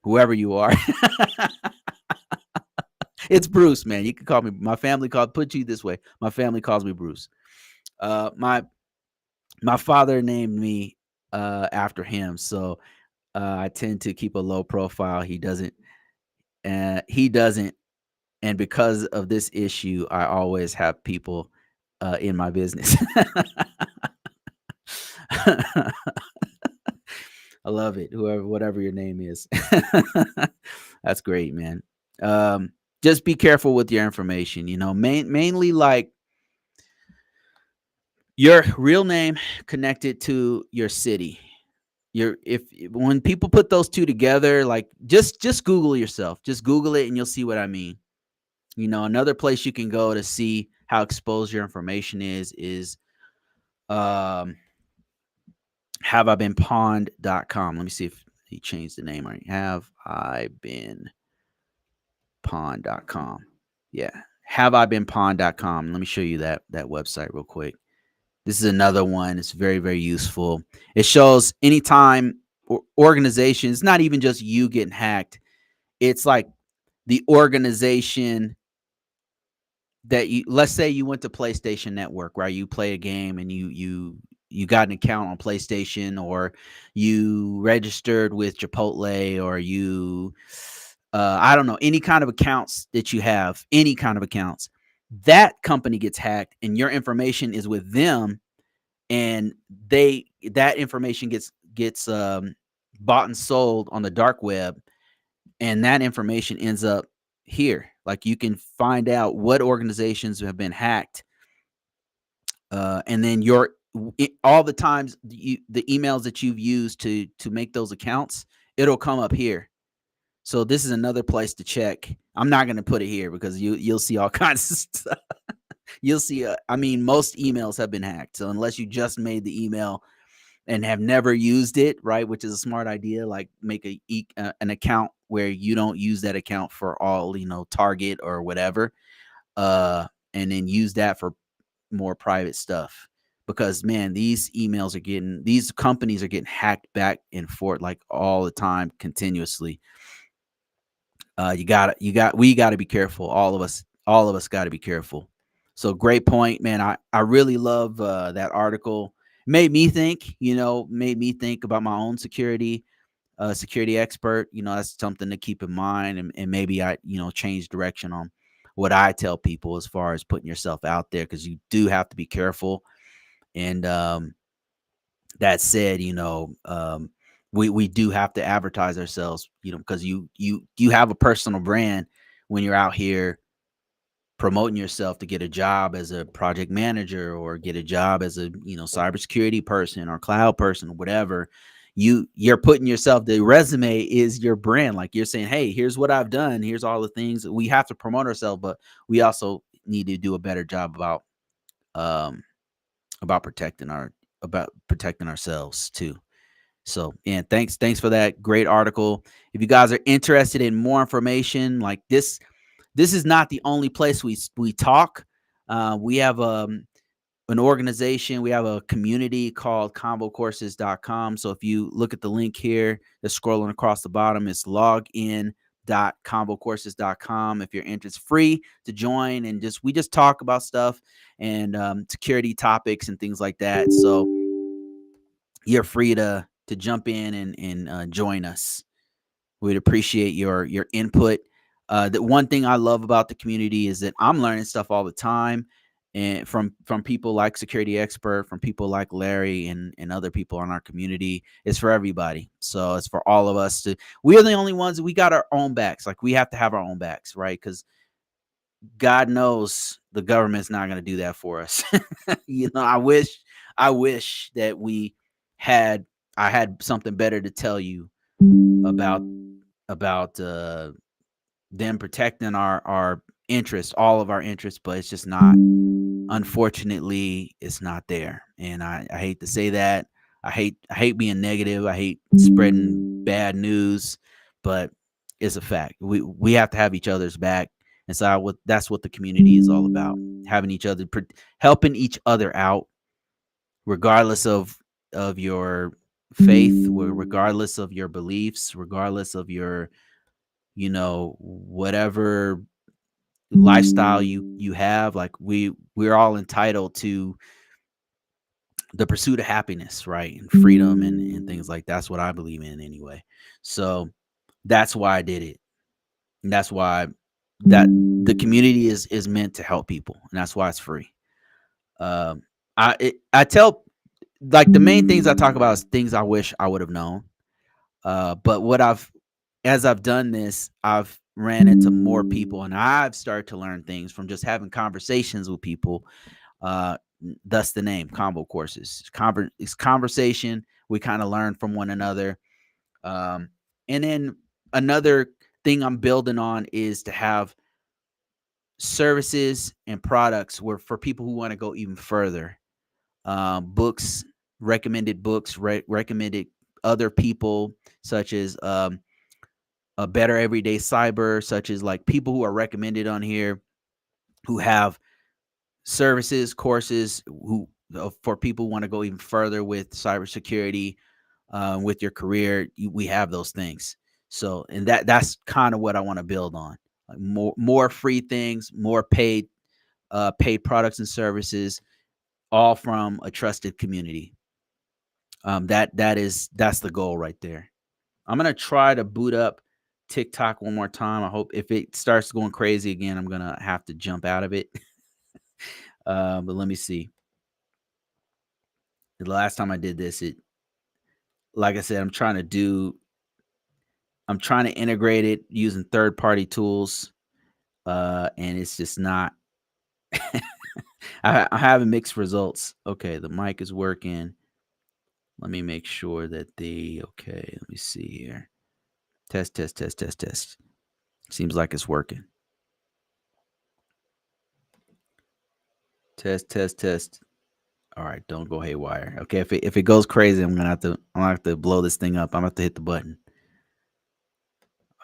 whoever you are. It's Bruce, man. You can call me. My family put you this way. My family calls me Bruce. My father named me after him, so I tend to keep a low profile. He doesn't. He doesn't. And because of this issue, I always have people in my business. I love it. Whoever, whatever your name is. That's great, man. Um, just be careful with your information. Mainly like your real name connected to your city. Your if When people put those two together, like just Google yourself. Just Google it, and you'll see what I mean. Another place you can go to see how exposed your information is um haveibeenpawned.com. Let me see if he changed the name. Right. Haveibeenpawned.com. Yeah. Haveibeenpawned.com. Let me show you that website real quick. This is another one. It's very, very useful. It shows anytime organizations, not even just you getting hacked. It's like the organization that let's say you went to PlayStation Network, right? You play a game and you got an account on PlayStation, or you registered with Chipotle, or you I don't know, any kind of accounts that you have, any kind of accounts. That company gets hacked and your information is with them, and that information gets bought and sold on the dark web, and that information ends up here. Like, you can find out what organizations have been hacked, and then all the times the emails that you've used to make those accounts, it'll come up here. So this is another place to check. I'm not going to put it here because you'll see all kinds of stuff. You'll see. I mean, most emails have been hacked. So unless you just made the email and have never used it, right, which is a smart idea, like make an account where you don't use that account for all, Target or whatever, and then use that for more private stuff. Because, man, these companies are getting hacked back and forth like all the time, continuously. We got to be careful. All of us got to be careful. So great point, man. I really love that article. Made me think about my own security expert. That's something to keep in mind, and maybe I, change direction on what I tell people as far as putting yourself out there, because you do have to be careful. And that said, we do have to advertise ourselves, because you have a personal brand when you're out here promoting yourself to get a job as a project manager, or get a job as a, cybersecurity person or cloud person or whatever. You're putting yourself, the resume is your brand. Like, you're saying, hey, here's what I've done. Here's all the things. We have to promote ourselves, but we also need to do a better job um, about protecting ourselves too. So, yeah, thanks for that great article. If you guys are interested in more information like this is not the only place we talk. We have an organization, we have a community called combocourses.com. So if you look at the link here that's scrolling across the bottom, it's login.combocourses.com. If you're interested, it's free to join, and we just talk about stuff and security topics and things like that. So you're free to jump in and join us. We'd appreciate your input. The one thing I love about the community is that I'm learning stuff all the time, and from people like Security Expert, from people like Larry, and other people in our community. It's for everybody. So it's for all of us we are the only ones that we got our own backs. Like, we have to have our own backs, right? Because God knows the government's not going to do that for us. I wish that I had something better to tell you about them protecting our interests, all of our interests, but it's just not. Unfortunately, it's not there, and I hate to say that. I hate being negative. I hate spreading bad news, but it's a fact. We have to have each other's back, and so that's what the community is all about: having each other, helping each other out, regardless of your faith, regardless of your beliefs, regardless of your, whatever lifestyle you have. Like we're all entitled to the pursuit of happiness, right? And freedom and things like that's what I believe in anyway. So that's why I did it. And that's why that the community is meant to help people, and that's why it's free. Um, I tell, like, the main things I talk about is things I wish I would have known. But as I've done this, I've ran into more people, and I've started to learn things from just having conversations with people. Uh, thus the name Combo Courses. It's conversation. We kind of learn from one another. And then another thing I'm building on is to have services and products where for people who want to go even further. Books, recommended books, recommended other people, such as a Better Everyday Cyber, such as like people who are recommended on here who have services, courses who for people who want to go even further with cybersecurity, with your career. We have those things. So, and that's kind of what I want to build on. Like more free things, more paid products and services, all from a trusted community. That's the goal right there. I'm gonna try to boot up TikTok one more time. I hope if it starts going crazy again, I'm gonna have to jump out of it. But let me see. The last time I did this, like I said, I'm trying to integrate it using third party tools, and it's just not. I'm having mixed results. Okay, the mic is working. Let me make sure that okay. Let me see here. Test, test, test, test, test. Seems like it's working. Test, test, test. All right, don't go haywire. Okay, if it goes crazy, I'm gonna have to blow this thing up. I'm gonna have to hit the button.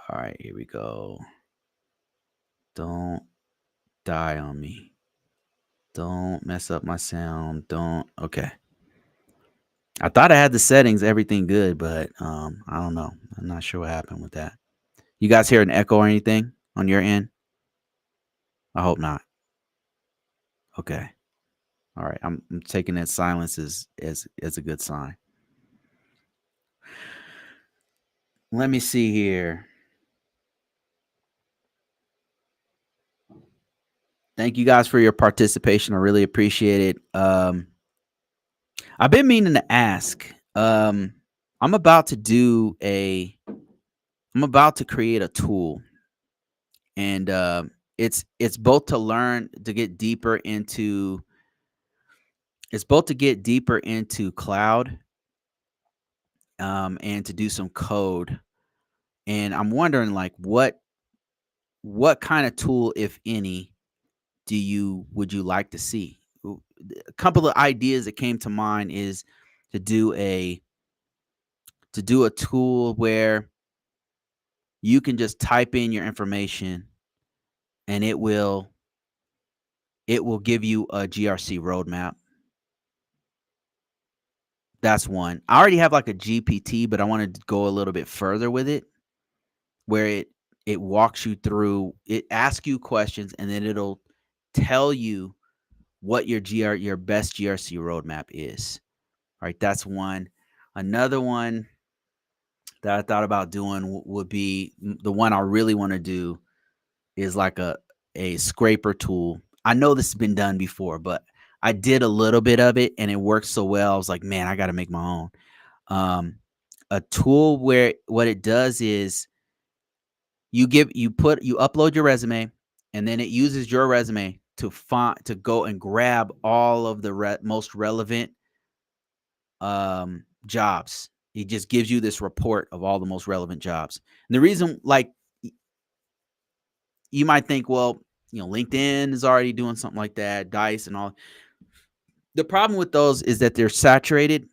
All right, here we go. Don't die on me. Don't mess up my sound. Don't. Okay. I thought I had the settings, everything good, but I don't know. I'm not sure what happened with that. You guys hear an echo or anything on your end? I hope not. Okay. All right. I'm taking that silence as a good sign. Let me see here. Thank you guys for your participation. I really appreciate it. I've been meaning to ask. I'm about to do a. I'm about to create a tool, and it's both to learn to get deeper into. It's both to get deeper into cloud, and to do some code. And I'm wondering, like, what kind of tool, if any, would you like to see? A couple of ideas that came to mind is to do a tool where you can just type in your information and it will give you a GRC roadmap. That's one. I already have like a GPT, but I wanted to go a little bit further with it, where it walks you through, it asks you questions, and then it'll tell you what your best GRC roadmap is. All right, that's one. Another one that I thought about doing would be the one I really want to do is like a scraper tool. I know this has been done before, but I did a little bit of it and it worked so well. I was like, man, I got to make my own. Um, a tool where what it does is you upload your resume, and then it uses your resume to go and grab all of the most relevant jobs. It just gives you this report of all the most relevant jobs. And the reason, like, you might think, well, LinkedIn is already doing something like that, Dice and all. The problem with those is that they're saturated.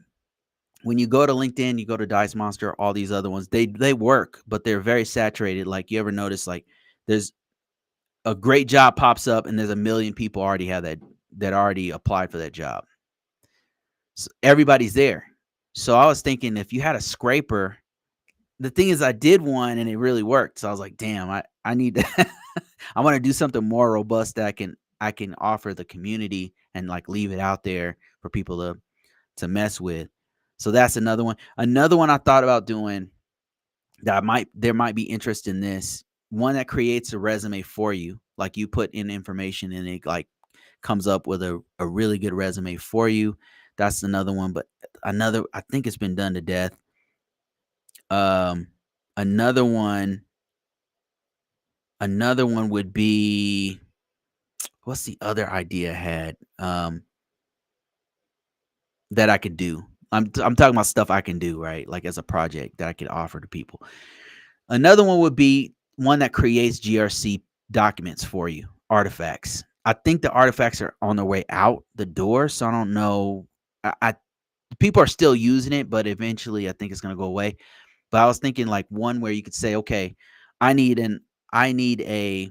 When you go to LinkedIn, you go to Dice Monster, all these other ones, they work, but they're very saturated. Like, you ever notice, like, there's a great job pops up and there's a million people already have that already applied for that job. So everybody's there. So I was thinking if you had a scraper, the thing is I did one and it really worked. So I was like, damn, I need to I want to do something more robust that I can offer the community and like leave it out there for people to mess with. So that's another one. Another one I thought about doing that might there might be interest in this. One that creates a resume for you. Like you put in information and it like comes up with a really good resume for you. That's another one. But another I think it's been done to death. Um another one another one would be what's the other idea I had that I could do? I'm talking about stuff I can do, right? Like as a project that I could offer to people. Another one would be one that creates GRC documents for you, artifacts. I think the artifacts are on their way out the door, so I don't know. I people are still using it, but eventually I think it's gonna go away. But I was thinking like one where you could say, okay, I need an I need a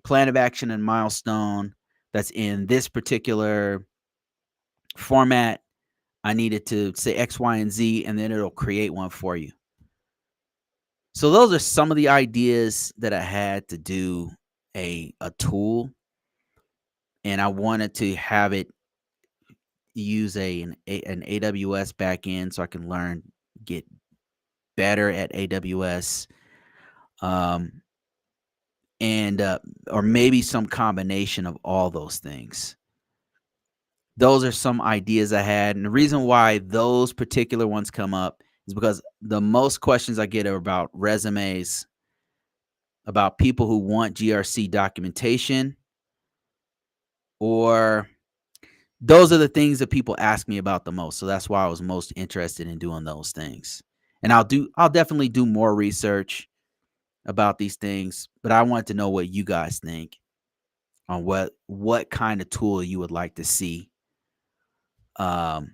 plan of action and milestone that's in this particular format. I need it to say X, Y, and Z, and then it'll create one for you. So those are some of the ideas that I had to do a tool, and I wanted to have it use an AWS backend so I can learn get better at AWS, um, and or maybe some combination of all those things. Those are some ideas I had, and the reason why those particular ones come up is because the most questions I get are about resumes, about people who want GRC documentation, or those are the things that people ask me about the most. So that's why I was most interested in doing those things. And I'll definitely do more research about these things, but I want to know what you guys think on what kind of tool you would like to see um,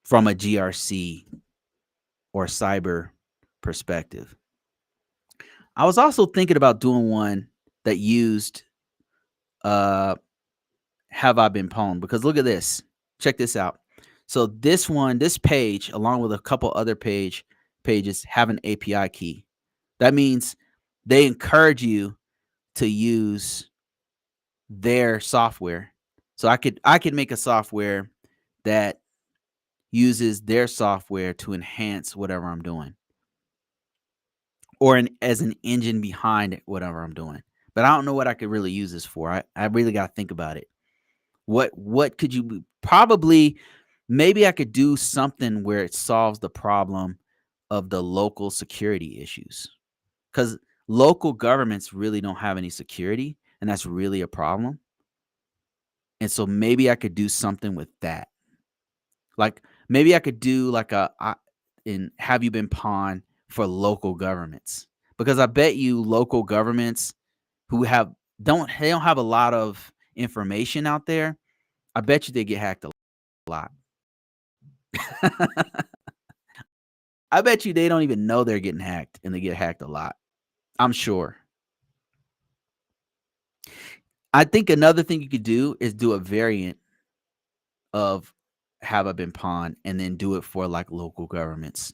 from a GRC or cyber perspective. I was also thinking about doing one that used uh, have I been pwned? Because look at this. Check this out. So this one, this page, along with a couple other pages, have an API key. That means they encourage you to use their software. So I could make a software that uses their software to enhance whatever I'm doing, or as an engine behind whatever I'm doing. But I don't know what I could really use this for. I really got to think about it. What could you probably maybe I could do something where it solves the problem of the local security issues, cuz local governments really don't have any security, and that's really a problem. And so maybe I could do something with that. Like maybe I could do like in have you been pawned for local governments, because I bet you local governments who don't have a lot of information out there. I bet you they get hacked a lot. I bet you they don't even know they're getting hacked, and they get hacked a lot. I'm sure. I think another thing you could do is do a variant of "Have I Been Pawned" and then do it for, like, local governments.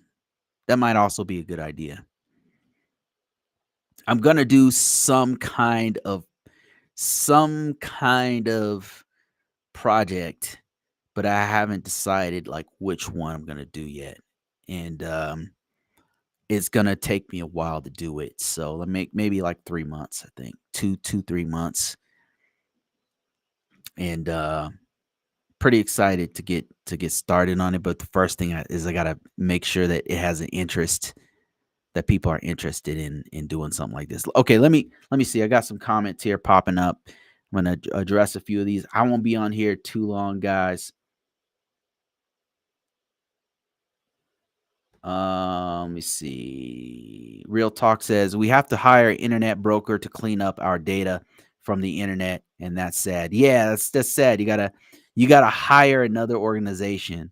That might also be a good idea. I'm gonna do some kind of project, but I haven't decided, like, which one I'm gonna do yet, and, it's gonna take me a while to do it, so let me maybe, like, 3 months, I think, 3 months, and, pretty excited to get started on it, but the first thing I gotta make sure that it has an interest, that people are interested in doing something like this. Okay, let me see. I got some comments here popping up. I'm gonna address a few of these. I won't be on here too long, guys. Let me see. Real Talk says we have to hire an internet broker to clean up our data from the internet, and that's sad. Yeah, that's sad. You gotta hire another organization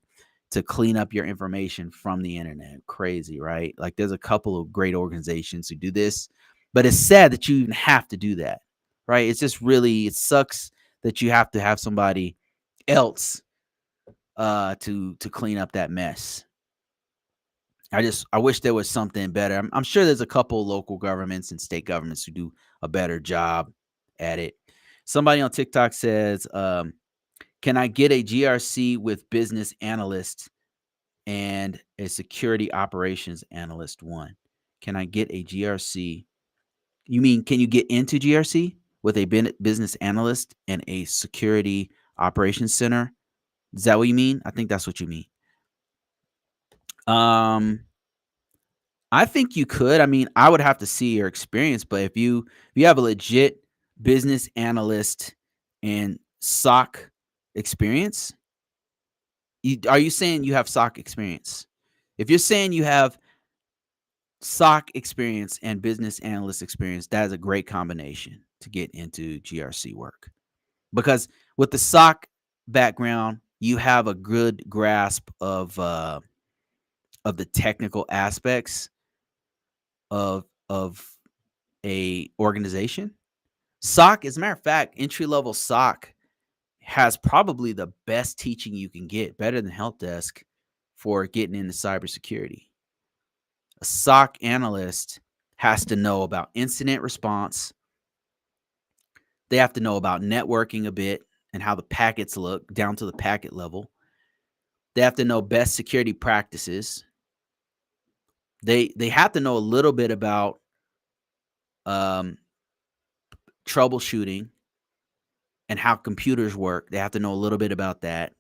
to clean up your information from the internet. Crazy, right? Like there's a couple of great organizations who do this, but it's sad that you even have to do that, right? It's just really it sucks that you have to have somebody else to clean up that mess. I wish there was something better. I'm sure there's a couple local governments and state governments who do a better job at it. Somebody on TikTok says, "Can I get a GRC with business analyst and a security operations analyst one? Can I get a GRC? You mean can you get into GRC with a business analyst and a security operations center? Is that what you mean? I think that's what you mean. Um, I think you could. I mean, I would have to see your experience, but if you have a legit business analyst and SOC experience, are you saying you have SOC experience? If you're saying you have SOC experience and business analyst experience, that is a great combination to get into GRC work. Because with the SOC background, you have a good grasp of the technical aspects of a organization. SOC, as a matter of fact, entry level SOC has probably the best teaching you can get, better than help desk for getting into cybersecurity. A SOC analyst has to know about incident response. They have to know about networking a bit and how the packets look down to the packet level. They have to know best security practices. They have to know a little bit about um, troubleshooting and how computers work. They have to know a little bit about that.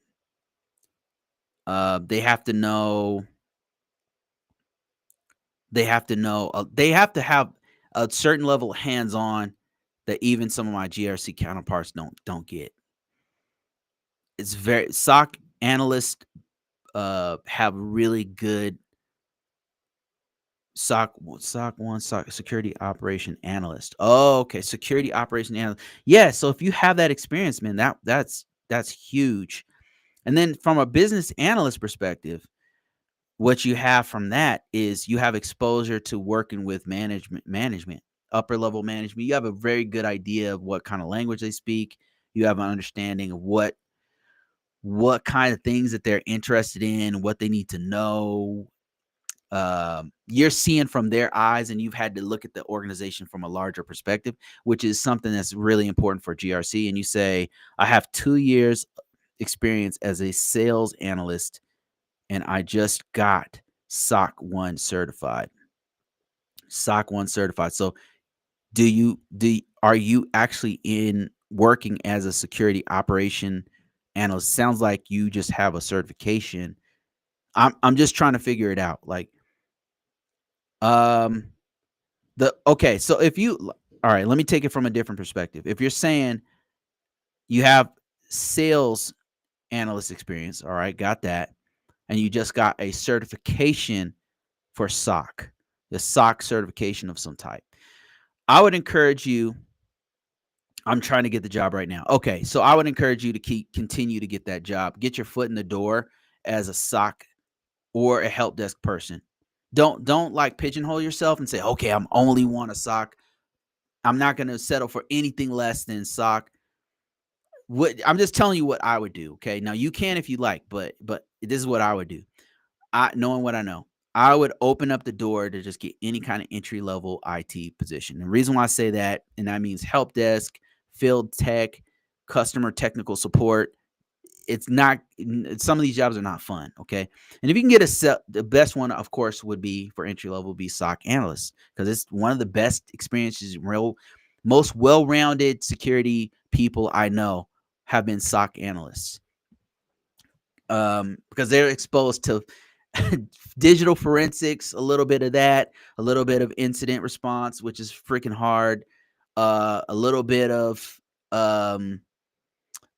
They have to know. They have to know. They have to have a certain level of hands-on that even some of my GRC counterparts don't get. It's very SOC analysts have really good SOC security operation analyst. Oh, okay, security operation analyst. Yeah, so if you have that experience, man, that's huge. And then from a business analyst perspective, what you have from that is you have exposure to working with management, upper level management. You have a very good idea of what kind of language they speak. You have an understanding of what kind of things that they're interested in, what they need to know. You're seeing from their eyes, and you've had to look at the organization from a larger perspective, which is something that's really important for GRC. And you say, I have 2 years experience as a sales analyst, and I just got SOC 1 certified. SOC 1 certified. So are you actually in working as a security operation analyst? Sounds like you just have a certification. I'm just trying to figure it out. Like, um, okay, so if you all right, let me take it from a different perspective. If you're saying you have sales analyst experience, all right, got that, and you just got a certification for SOC, the SOC certification of some type. I would encourage you. I'm trying to get the job right now. Okay, so I would encourage you to continue to get that job. Get your foot in the door as a SOC or a help desk person. Don't like pigeonhole yourself and say, okay, I'm only want a SOC. I'm not going to settle for anything less than SOC. I'm just telling you what I would do. Okay, now you can if you like, but this is what I would do. Knowing what I know, I would open up the door to just get any kind of entry level IT position. The reason why I say that, and that means help desk, field tech, customer technical support. It's not. Some of these jobs are not fun. Okay, and if you can get the best one, of course, would be for entry level, be SOC analyst, because it's one of the best experiences. Most well-rounded security people I know have been SOC analysts, because they're exposed to digital forensics, a little bit of that, a little bit of incident response, which is freaking hard, a little bit of um,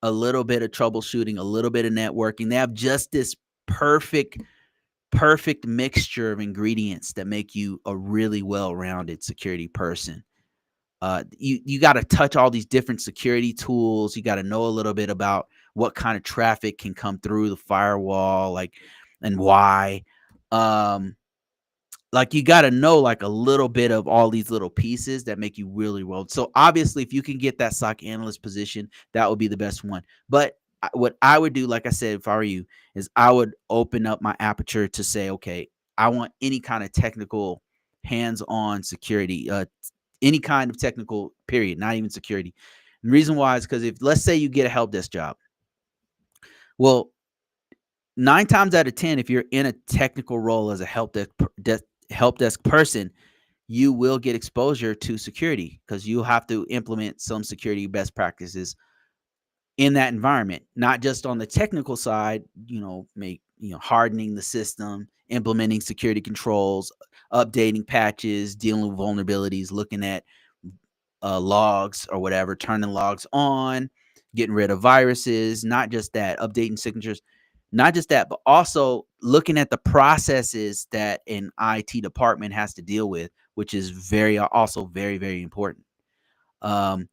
troubleshooting, a little bit of networking. They have just this perfect, perfect mixture of ingredients that make you a really well-rounded security person. You got to touch all these different security tools. You got to know a little bit about what kind of traffic can come through the firewall, like, and why. Um, like you got to know like a little bit of all these little pieces that make you really well. So obviously, if you can get that SOC analyst position, that would be the best one. But what I would do, like I said, if I were you, is I would open up my aperture to say, okay, I want any kind of technical hands-on security, any kind of technical period, not even security. The reason why is because if let's say you get a help desk job, well, 9 times out of 10, if you're in a technical role as a help desk person, you will get exposure to security because you have to implement some security best practices in that environment, not just on the technical side, hardening the system, implementing security controls, updating patches, dealing with vulnerabilities, looking at logs or whatever, turning logs on, getting rid of viruses, not just that, updating signatures, not just that, but also looking at the processes that an IT department has to deal with, which is also very, very important. Um,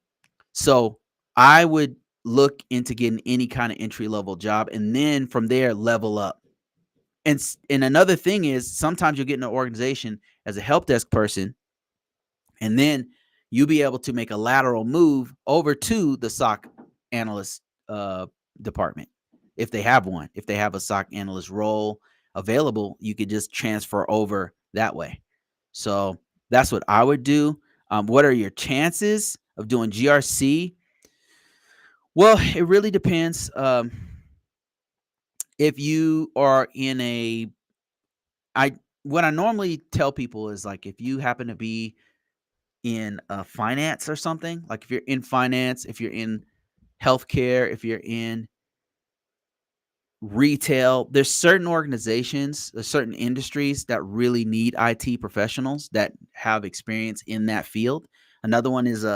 so I would look into getting any kind of entry level job and then from there level up. And another thing is sometimes you'll get in an organization as a help desk person and then you'll be able to make a lateral move over to the SOC analyst department if they have one. If they have a SOC analyst role available, you could just transfer over that way. So that's what I would do. What are your chances of doing GRC? Well, it really depends. If you are in I what I normally tell people is like if you happen to be in finance or something, like if you're in finance, if you're in healthcare, if you're in retail, there's certain organizations, there's certain industries that really need IT professionals that have experience in that field. Another one is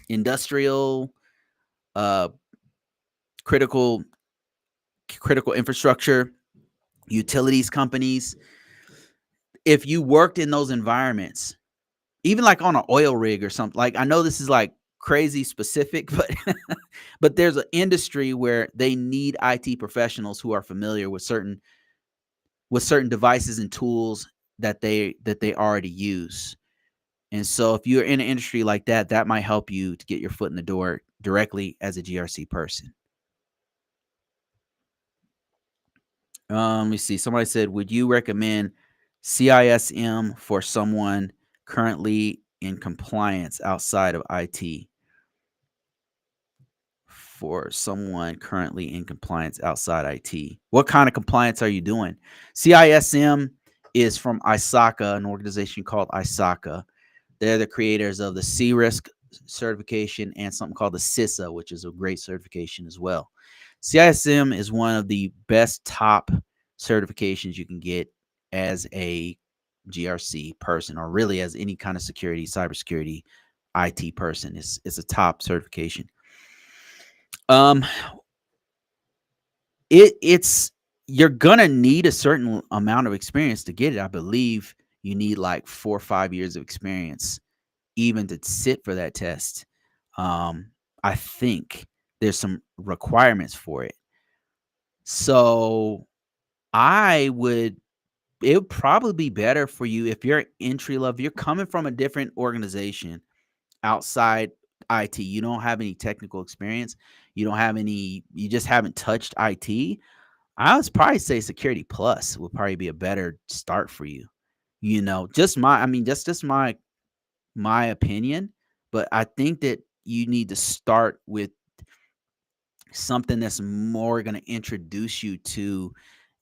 industrial, uh, critical critical infrastructure, utilities companies. If you worked in those environments, even like on an oil rig or something, like I know this is like crazy specific, but but there's an industry where they need IT professionals who are familiar with certain devices and tools that they already use. And so if you're in an industry like that, that might help you to get your foot in the door directly as a GRC person. Let me see. Somebody said, would you recommend CISM for someone currently in compliance outside of IT? For someone currently in compliance outside IT. What kind of compliance are you doing? CISM is from ISACA, an organization called ISACA. They're the creators of the C-Risk certification and something called the CISA, which is a great certification as well. CISM is one of the best top certifications you can get as a GRC person, or really as any kind of security, cybersecurity, IT person. It's a top certification. Um, it's you're gonna need a certain amount of experience to get it. I believe you need like 4 or 5 years of experience even to sit for that test. I think there's some requirements for it. So I would it would probably be better for you if you're entry level, you're coming from a different organization outside IT. You don't have any technical experience. You just haven't touched IT. I would probably say Security Plus would probably be a better start for you. Just my opinion, but I think that you need to start with something that's more going to introduce you to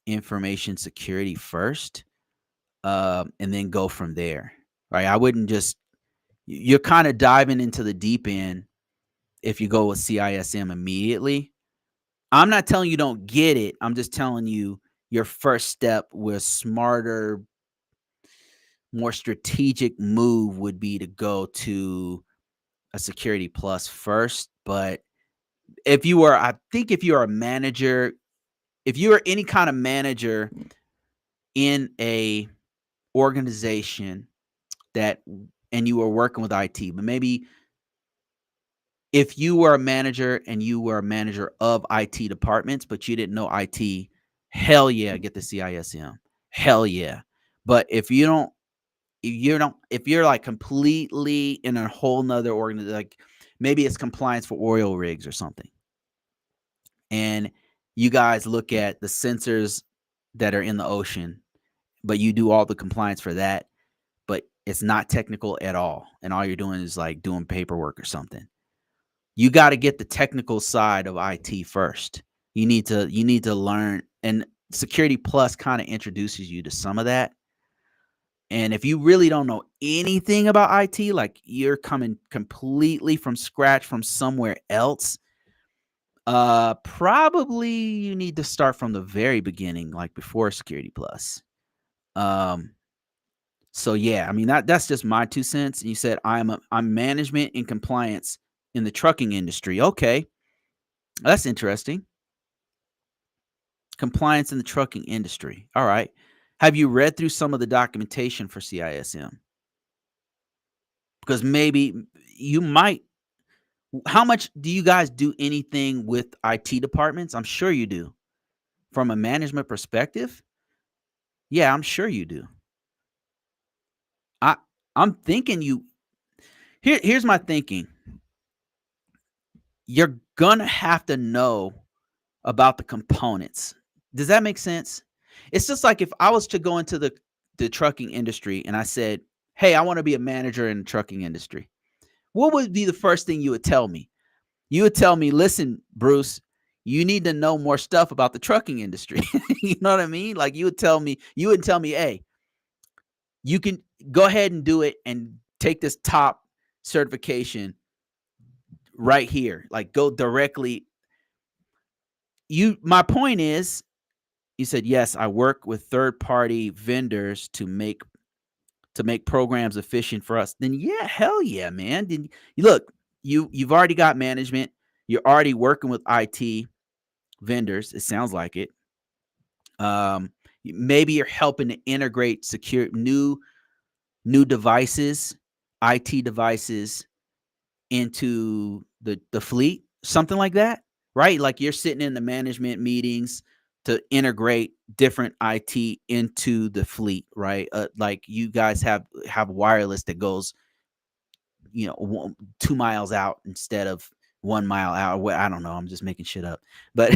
information security first, and then go from there. Right? I wouldn't just you're kind of diving into the deep end if you go with CISM immediately. I'm not telling you don't get it. I'm just telling you your first step with smarter, more strategic move would be to go to a Security Plus first. But I think if you're a manager, if you are any kind of manager in a organization that, and you were working with IT, but maybe if you were a manager and you were a manager of IT departments, but you didn't know IT, hell yeah, get the CISM. Hell yeah. But if you're like completely in a whole nother organization, like maybe it's compliance for oil rigs or something, and you guys look at the sensors that are in the ocean, but you do all the compliance for that, but it's not technical at all. And all you're doing is like doing paperwork or something. You got to get the technical side of IT first. You need to learn, and Security Plus kind of introduces you to some of that. And if you really don't know anything about IT, like you're coming completely from scratch from somewhere else, probably you need to start from the very beginning, like before Security Plus. Um, so yeah, I mean that's just my 2 cents. And you said I'm management and compliance in the trucking industry. Okay, that's interesting. Compliance in the trucking industry. All right. Have you read through some of the documentation for CISM? Because maybe you might. How much do you guys do anything with IT departments? I'm sure you do. From a management perspective? Yeah, I'm sure you do. I I'm thinking you here's my thinking. You're gonna have to know about the components. Does that make sense? It's just like if I was to go into the trucking industry and I said, "Hey, I want to be a manager in the trucking industry." What would be the first thing you would tell me? You would tell me, "Listen, Bruce, you need to know more stuff about the trucking industry." You know what I mean? Like you would tell me, "Hey, you can go ahead and do it and take this top certification right here. Like go directly." My point is, you said, "Yes, I work with third-party vendors to make programs efficient for us." Then yeah, hell yeah, man. Then look, you've already got management. You're already working with IT vendors. It sounds like it. Maybe you're helping to integrate secure new devices, IT devices into the fleet, something like that, right? Like you're sitting in the management meetings to integrate different IT into the fleet, right? Like you guys have wireless that goes, 2 miles out instead of 1 mile out. Well, I don't know. I'm just making shit up, but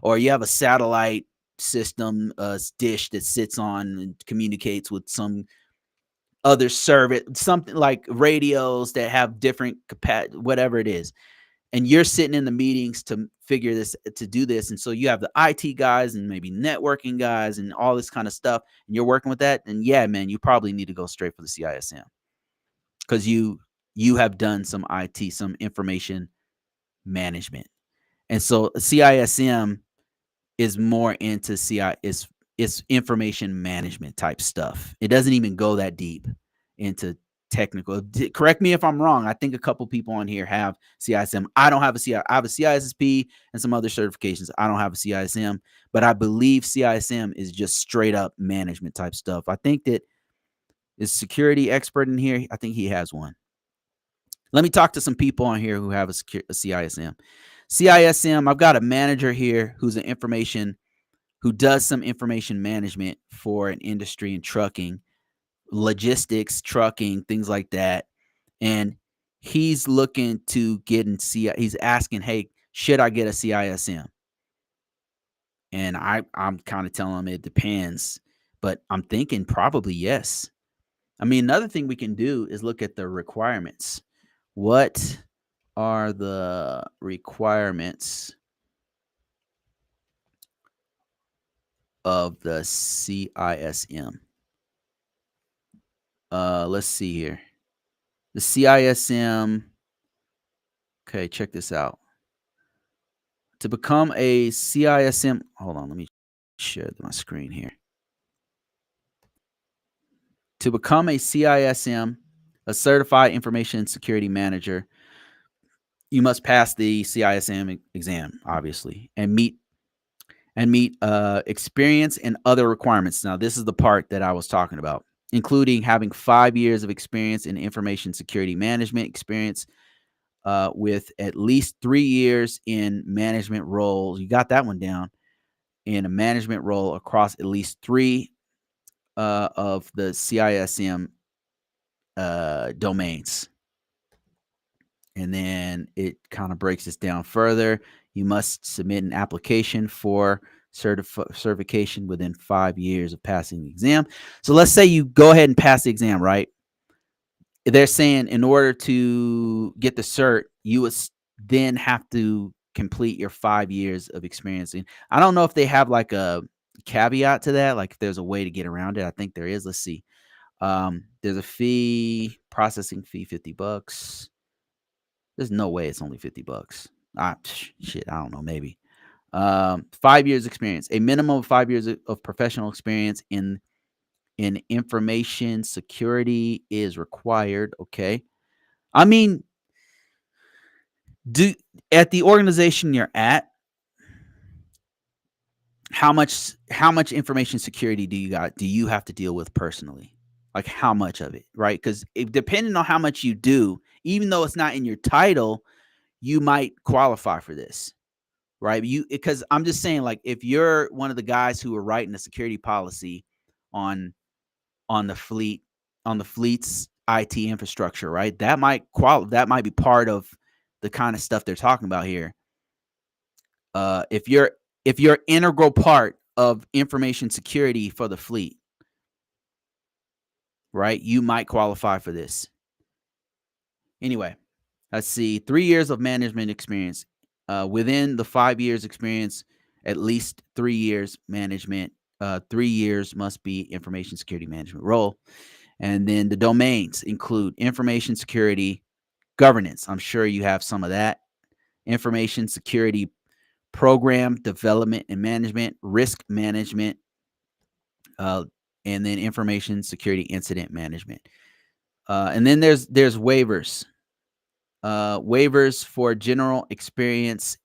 or you have a satellite system, dish that sits on and communicates with some other service, something like radios that have different whatever it is. And you're sitting in the meetings to do this. And so you have the IT guys and maybe networking guys and all this kind of stuff. And you're working with that. And yeah, man, you probably need to go straight for the CISM because you have done some IT, some information management. And so CISM is more into it's information management type stuff. It doesn't even go that deep into technical. Correct me if I'm wrong. I think a couple people on here have CISM. I don't have a CI. I have a CISSP and some other certifications. I don't have a CISM, but I believe CISM is just straight up management type stuff. I think that is security expert in here. I think he has one. Let me talk to some people on here who have a CISM. CISM, I've got a manager here who does some information management for an industry in trucking, logistics, trucking, things like that. And he's looking to get in he's asking, "Hey, should I get a CISM?" And I'm kind of telling him it depends, but I'm thinking probably yes. I mean, another thing we can do is look at the requirements. What are the requirements of the CISM? Let's see here. The CISM. Okay, check this out. To become a CISM, hold on, let me share my screen here. To become a CISM, a certified information security manager, you must pass the CISM exam, obviously, and meet experience and other requirements. Now, this is the part that I was talking about, including having 5 years of experience in information security management experience, with at least 3 years in management roles. You got that one down, in a management role across at least three of the CISM domains. And then it kind of breaks this down further. You must submit an application for certification within 5 years of passing the exam. So let's say you go ahead and pass the exam, right? They're saying in order to get the cert, you would then have to complete your 5 years of experience. And I don't know if they have like a caveat to that, like if there's a way to get around it. I think there is. Let's see. There's a fee, processing fee, $50. There's no way it's only $50. Shit, I don't know, maybe. 5 years experience, a minimum of 5 years of professional experience in information security is required. Okay. I mean, do at the organization you're at, how much information security do you have to deal with personally? Like how much of it, right? Because depending on how much you do, even though it's not in your title, you might qualify for this, right? Because I'm just saying, like, if you're one of the guys who are writing the security policy on on the fleet on the fleet's IT infrastructure, right? That might be part of the kind of stuff they're talking about here. If you're integral part of information security for the fleet, right? You might qualify for this. Anyway, let's see. 3 years of management experience. Within the 5 years experience, at least 3 years management. 3 years must be information security management role. And then the domains include information security, governance. I'm sure you have some of that. Information security program development and management, risk management, and then information security incident management. And then there's waivers. Waivers for general experience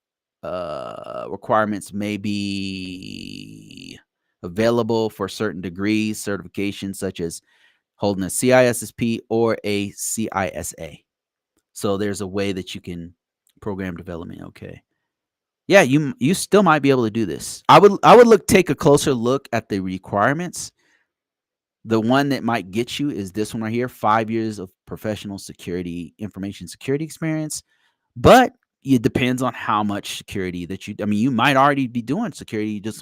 requirements may be available for certain degrees, certifications such as holding a CISSP or a CISA. So there's a way that you can program development. Okay. Yeah, you still might be able to do this. I would take a closer look at the requirements. The one that might get you is this one right here, 5 years of professional security, information security experience. But it depends on how much security that I mean, you might already be doing security. You just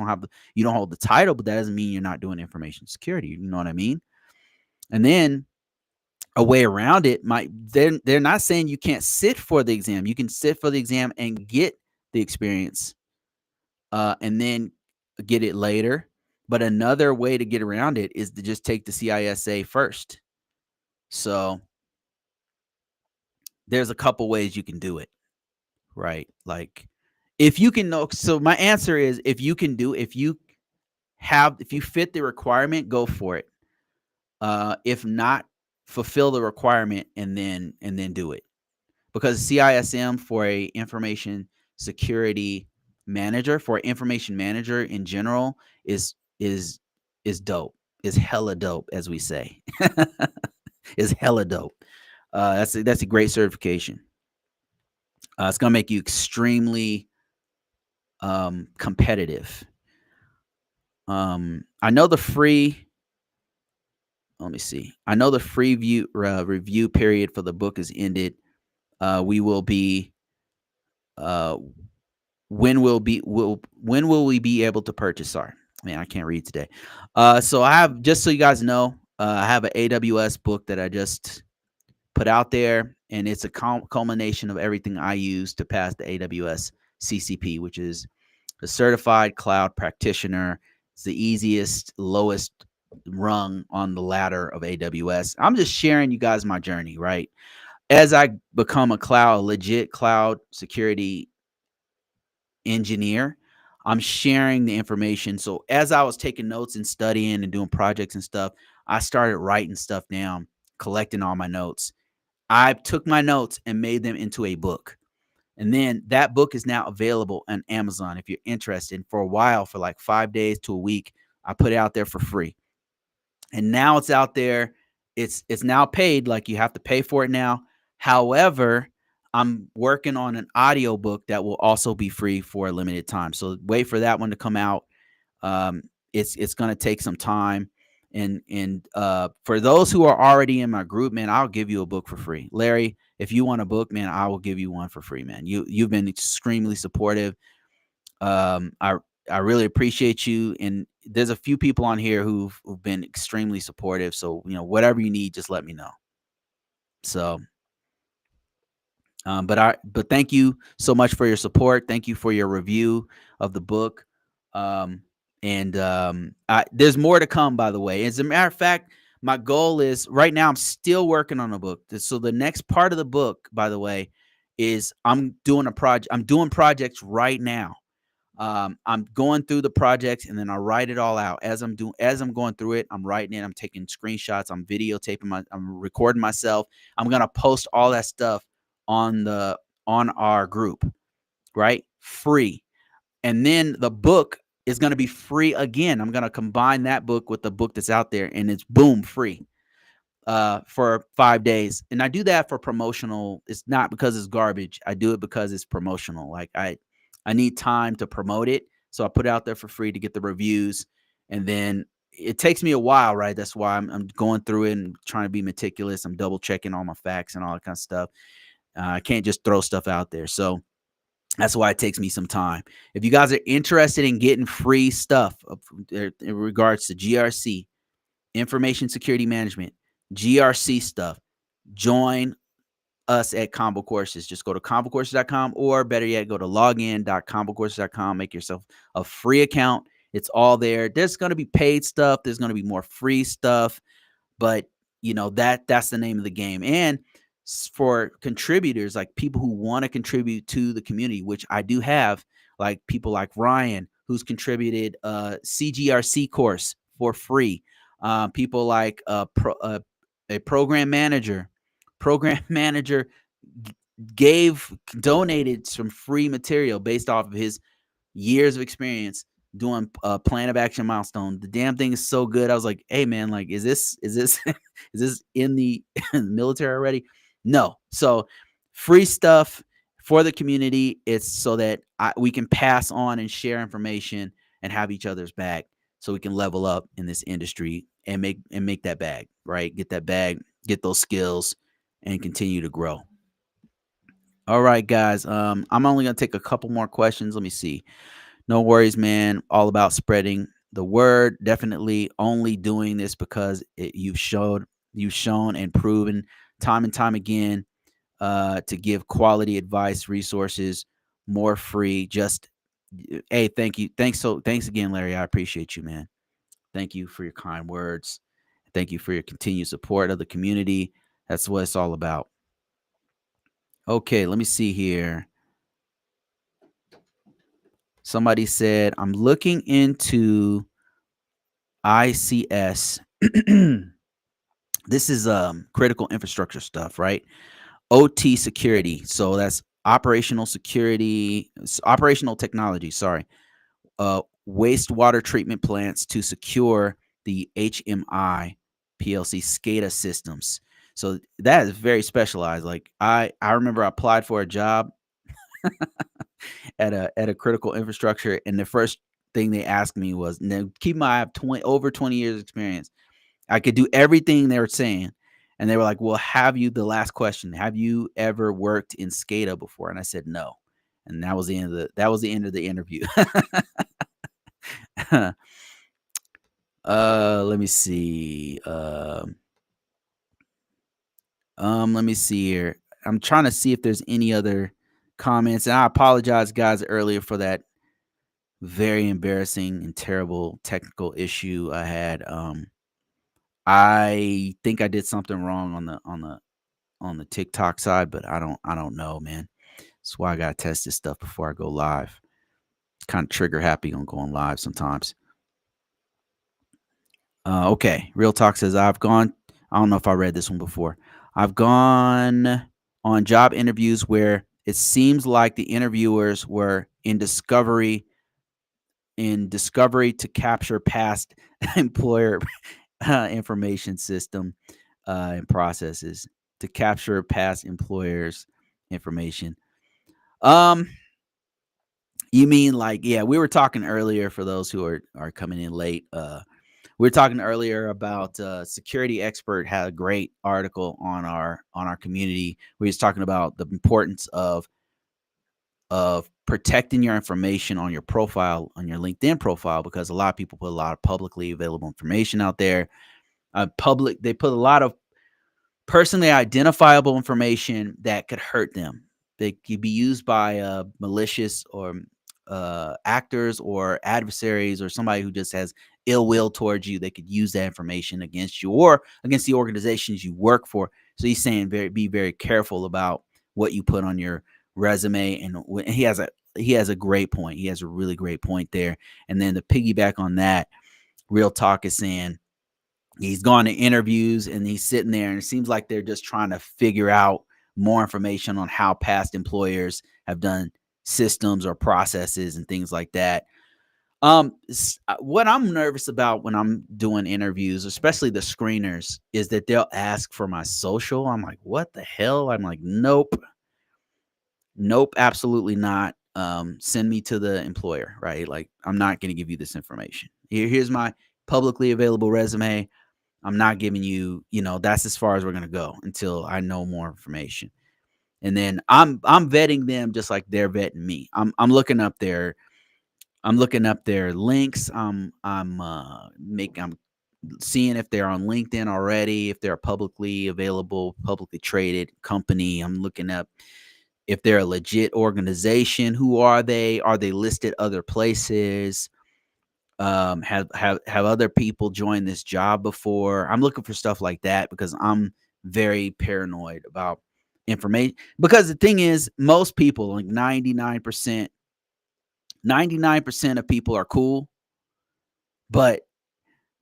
you don't hold the title, but that doesn't mean you're not doing information security. You know what I mean? And then a way around it they're not saying you can't sit for the exam. You can sit for the exam and get the experience, and then get it later. But another way to get around it is to just take the CISA first. So there's a couple ways you can do it, right? Like if you can know. So my answer is if you fit the requirement, go for it. If not, fulfill the requirement and then do it. Because CISM for a information security manager, for information manager in general, is dope. Is hella dope, as we say. Is hella dope. That's a great certification. It's gonna make you extremely competitive. I know the free. Let me see. I know the free review period for the book is ended. We will be. When will we be able to purchase? Sorry, man, I can't read today. So I have, just so you guys know, I have an AWS book that I just put out there, and it's a culmination of everything I use to pass the AWS CCP, which is a certified cloud practitioner. It's the easiest, lowest rung on the ladder of AWS. I'm just sharing you guys my journey, right? As I become a legit cloud security engineer, I'm sharing the information. So as I was taking notes and studying and doing projects and stuff, I started writing stuff down, collecting all my notes. I took my notes and made them into a book. And then that book is now available on Amazon if you're interested. For a while, for like 5 days to a week, I put it out there for free. And now it's out there. It's now paid, like you have to pay for it now. However, I'm working on an audio book that will also be free for a limited time. So wait for that one to come out. It's going to take some time. And for those who are already in my group, man, I'll give you a book for free. Larry, if you want a book, man, I will give you one for free, man. You've been extremely supportive. I I really appreciate you. And there's a few people on here who've been extremely supportive. So, whatever you need, just let me know. So, but thank you so much for your support. Thank you for your review of the book. Um, and there's more to come, by the way. As a matter of fact, my goal is right now, I'm still working on a book. So the next part of the book, by the way, is I'm doing a project. I'm doing projects right now. I'm going through the projects and then I write it all out as I'm going through it. I'm writing it. I'm taking screenshots. I'm videotaping I'm recording myself. I'm going to post all that stuff on on our group, right? Free. And then the book is going to be free again. I'm going to combine that book with the book that's out there and it's boom, free for 5 days. And I do that for promotional. It's not because it's garbage. I do it because it's promotional. Like I need time to promote it. So I put it out there for free to get the reviews. And then it takes me a while, right? That's why I'm going through it and trying to be meticulous. I'm double checking all my facts and all that kind of stuff. I can't just throw stuff out there. So that's why it takes me some time. If you guys are interested in getting free stuff in regards to GRC, information security management, GRC stuff, join us at Combo Courses. Just go to combocourses.com or better yet, go to login.combocourses.com. Make yourself a free account. It's all there. There's going to be paid stuff. There's going to be more free stuff, but that's the name of the game. And for contributors, like people who want to contribute to the community, which I do have, like people like Ryan, who's contributed a CGRC course for free. People like a program manager. Program manager donated some free material based off of his years of experience doing plan of action milestone. The damn thing is so good. I was like, hey man, like, is this is this in the military already? No. So free stuff for the community. It's so that we can pass on and share information and have each other's back so we can level up in this industry and make that bag, right? Get that bag, get those skills and continue to grow. All right, guys. I'm only gonna take a couple more questions. Let me see. No worries, man. All about spreading the word. Definitely only doing this because you've shown and proven time and time again to give quality advice, resources, more free. Just hey, thank you. Thanks again, Larry. I appreciate you, man. Thank you for your kind words. Thank you for your continued support of the community. That's what it's all about. Okay, let me see here. Somebody said, I'm looking into ICS. This is critical infrastructure stuff, right? OT security. So that's operational security, operational technology, sorry. Wastewater treatment plants to secure the HMI PLC SCADA systems. So that is very specialized. Like I remember I applied for a job at a critical infrastructure, and the first thing they asked me was, now keep in mind, I have over 20 years experience. I could do everything they were saying. And they were like, well, the last question, have you ever worked in SCADA before? And I said, no. And that was the end of the interview. Let me see. Let me see here. I'm trying to see if there's any other comments. And I apologize, guys, earlier for that very embarrassing and terrible technical issue I had. I think I did something wrong on the TikTok side, but I don't know, man. That's why I gotta test this stuff before I go live. Kind of trigger happy on going live sometimes. Okay, Real Talk says I've gone. I don't know if I read this one before. I've gone on job interviews where it seems like the interviewers were in discovery to capture past employer information system and processes to capture past employers information. Um, you mean like, yeah, we were talking earlier for those who are coming in late. We were talking earlier about Security Expert had a great article on our community. We was talking about the importance of protecting your information on your profile, on your LinkedIn profile, because a lot of people put a lot of publicly available information out there. They put a lot of personally identifiable information that could hurt them. They could be used by malicious or actors or adversaries or somebody who just has ill will towards you. They could use that information against you or against the organizations you work for. So he's saying be very careful about what you put on your resume. And he has a great point. He has a really great point there. And then to piggyback on that, Real Talk is saying he's gone to interviews and he's sitting there and it seems like they're just trying to figure out more information on how past employers have done systems or processes and things like that. What I'm nervous about when I'm doing interviews, especially the screeners, is that they'll ask for my social. I'm like, what the hell? I'm like, nope, absolutely not. Send me to the employer, right? Like, I'm not going to give you this information. Here's my publicly available resume. I'm not giving you, that's as far as we're gonna go until I know more information. And then I'm vetting them just like they're vetting me. I'm looking up their links. I'm seeing if they're on LinkedIn already, if they're a publicly available, publicly traded company. I'm looking up if they're a legit organization. Who are they? Are they listed other places? Have other people joined this job before? I'm looking for stuff like that because I'm very paranoid about information. Because the thing is, most people, like 99% of people are cool, but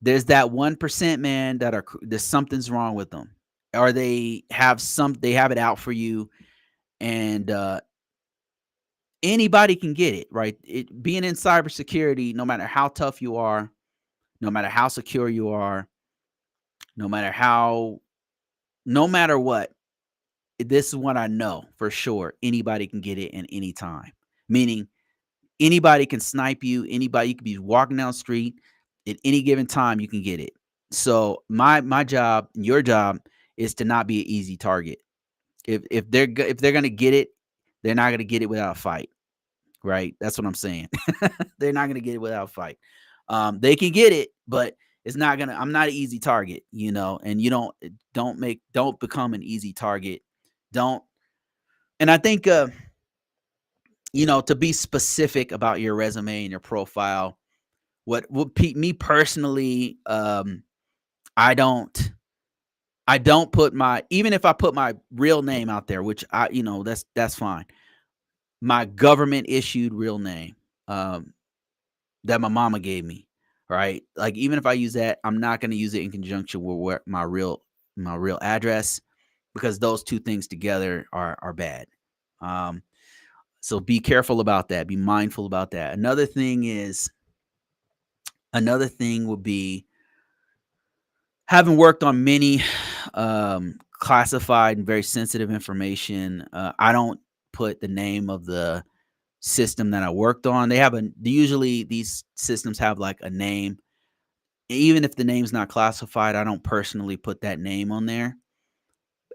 there's that 1%, man, there's something's wrong with them, or they have it out for you, and anybody can get it, right? Being in cybersecurity, no matter how tough you are, no matter how secure you are, no matter how no matter what, this is what I know for sure. Anybody can get it in any time. Meaning anybody can snipe you, anybody, you could be walking down the street at any given time, you can get it. So my job, your job is to not be an easy target. If they're gonna get it, they're not gonna get it without a fight. Right? That's what I'm saying. They're not gonna get it without a fight. They can get it, but it's not gonna. I'm not an easy target, and you don't become an easy target. Don't. And I think to be specific about your resume and your profile. Me personally, I don't. I don't put even if I put my real name out there, which that's fine. My government issued real name. That my mama gave me, right? Like even if I use that, I'm not going to use it in conjunction with my real address because those two things together are bad. So be careful about that. Be mindful about that. Another thing would be having worked on many classified and very sensitive information. I don't put the name of the system that I worked on. Usually these systems have like a name. Even if the name's not classified, I don't personally put that name on there.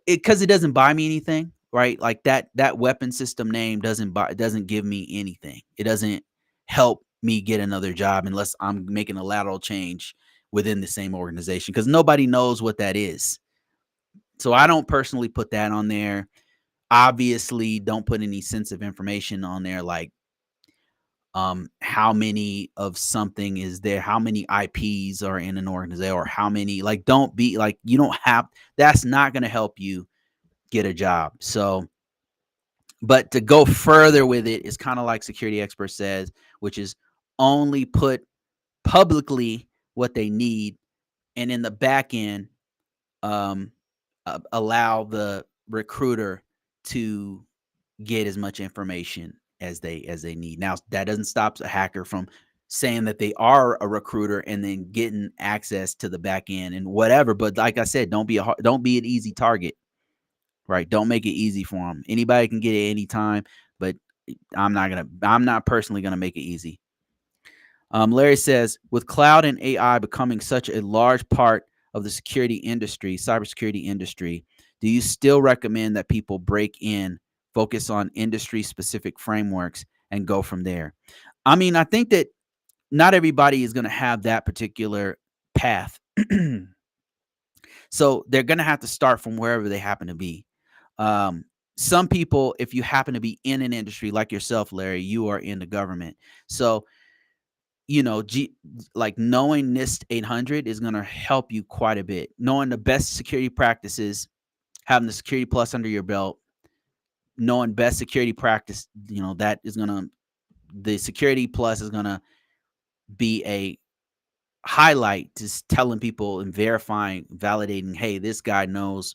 Because it doesn't buy me anything, right? Like that weapon system name doesn't give me anything. It doesn't help me get another job unless I'm making a lateral change within the same organization because nobody knows what that is. So I don't personally put that on there. Obviously, don't put any sensitive information on there like how many of something is there, how many IPs are in an organization, or how many, like, don't be like, you don't have, that's not going to help you get a job. So, but to go further with it is kind of like Security Expert says, which is only put publicly what they need, and in the back end, allow the recruiter to get as much information as they need. Now, that doesn't stop a hacker from saying that they are a recruiter and then getting access to the back end and whatever. But like I said, don't be an easy target, right? Don't make it easy for them. Anybody can get it anytime, but I'm not personally gonna make it easy. Larry says, with cloud and AI becoming such a large part of the cybersecurity industry, do you still recommend that people break in, focus on industry specific frameworks, and go from there. I mean, I think that not everybody is going to have that particular path. So they're going to have to start from wherever they happen to be. Um, some people, if you happen to be in an industry like yourself, Larry, you are in the government. So, like knowing NIST 800 is going to help you quite a bit. Knowing the best security practices, having the security plus under your belt, knowing best security practice, that is going to, the security plus is going to be a highlight, just telling people and verifying, validating, hey, this guy knows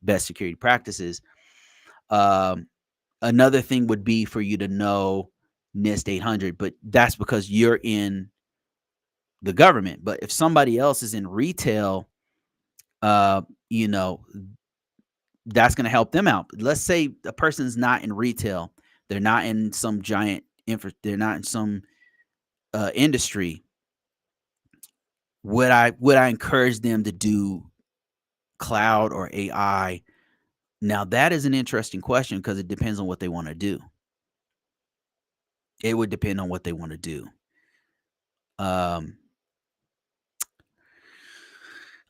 best security practices. Um, Another thing would be for you to know NIST 800, but that's because you're in the government. But if somebody else is in retail, uh, you know, that's going to help them out. Let's say a person's not in retail, they're not in some giant they're not in some industry. Would I encourage them to do cloud or AI? Now that is an interesting question because it depends on what they want to do. It would depend on what they want to do. Um,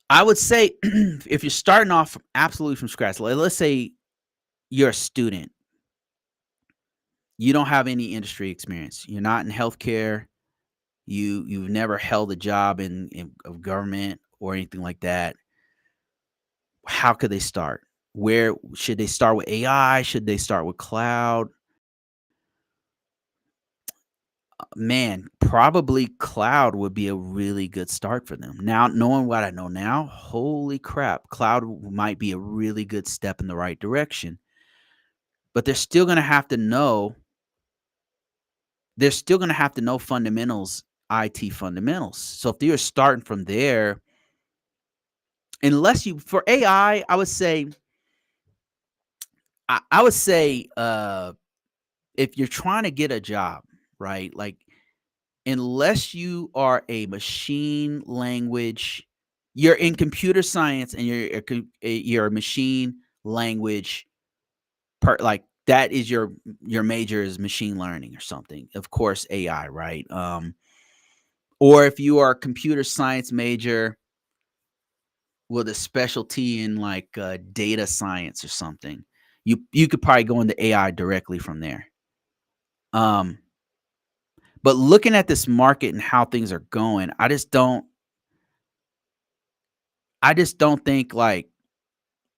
I would say if you're starting off absolutely from scratch, let's say you're a student, you don't have any industry experience, you're not in healthcare, you've never held a job in of government or anything like that. How could they start? Where should they start with AI? Should they start with cloud? Man, probably cloud would be a really good start for them. Now, knowing what I know now, holy crap, cloud might be a really good step in the right direction. But they're still going to have to know fundamentals, IT fundamentals. So if you're starting from there, unless you for AI, I would say if you're trying to get a job, right? Like unless you are a machine language, you're in computer science and you're a machine language like that is your major is machine learning or something. Of course, AI, right? Or if you are a computer science major with a specialty in like data science or something, you could probably go into AI directly from there. Um, but looking at this market and how things are going, I just don't think like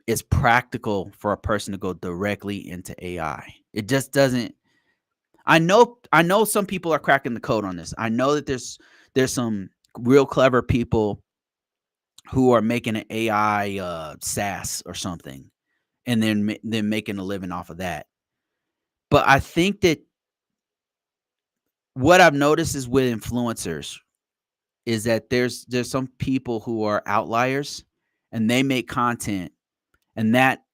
it's practical for a person to go directly into AI. It just doesn't. I know some people are cracking the code on this. I know that there's some real clever people who are making an AI SaaS or something, and then making a living off of that. But I think that what I've noticed is with influencers is that there's some people who are outliers and they make content and that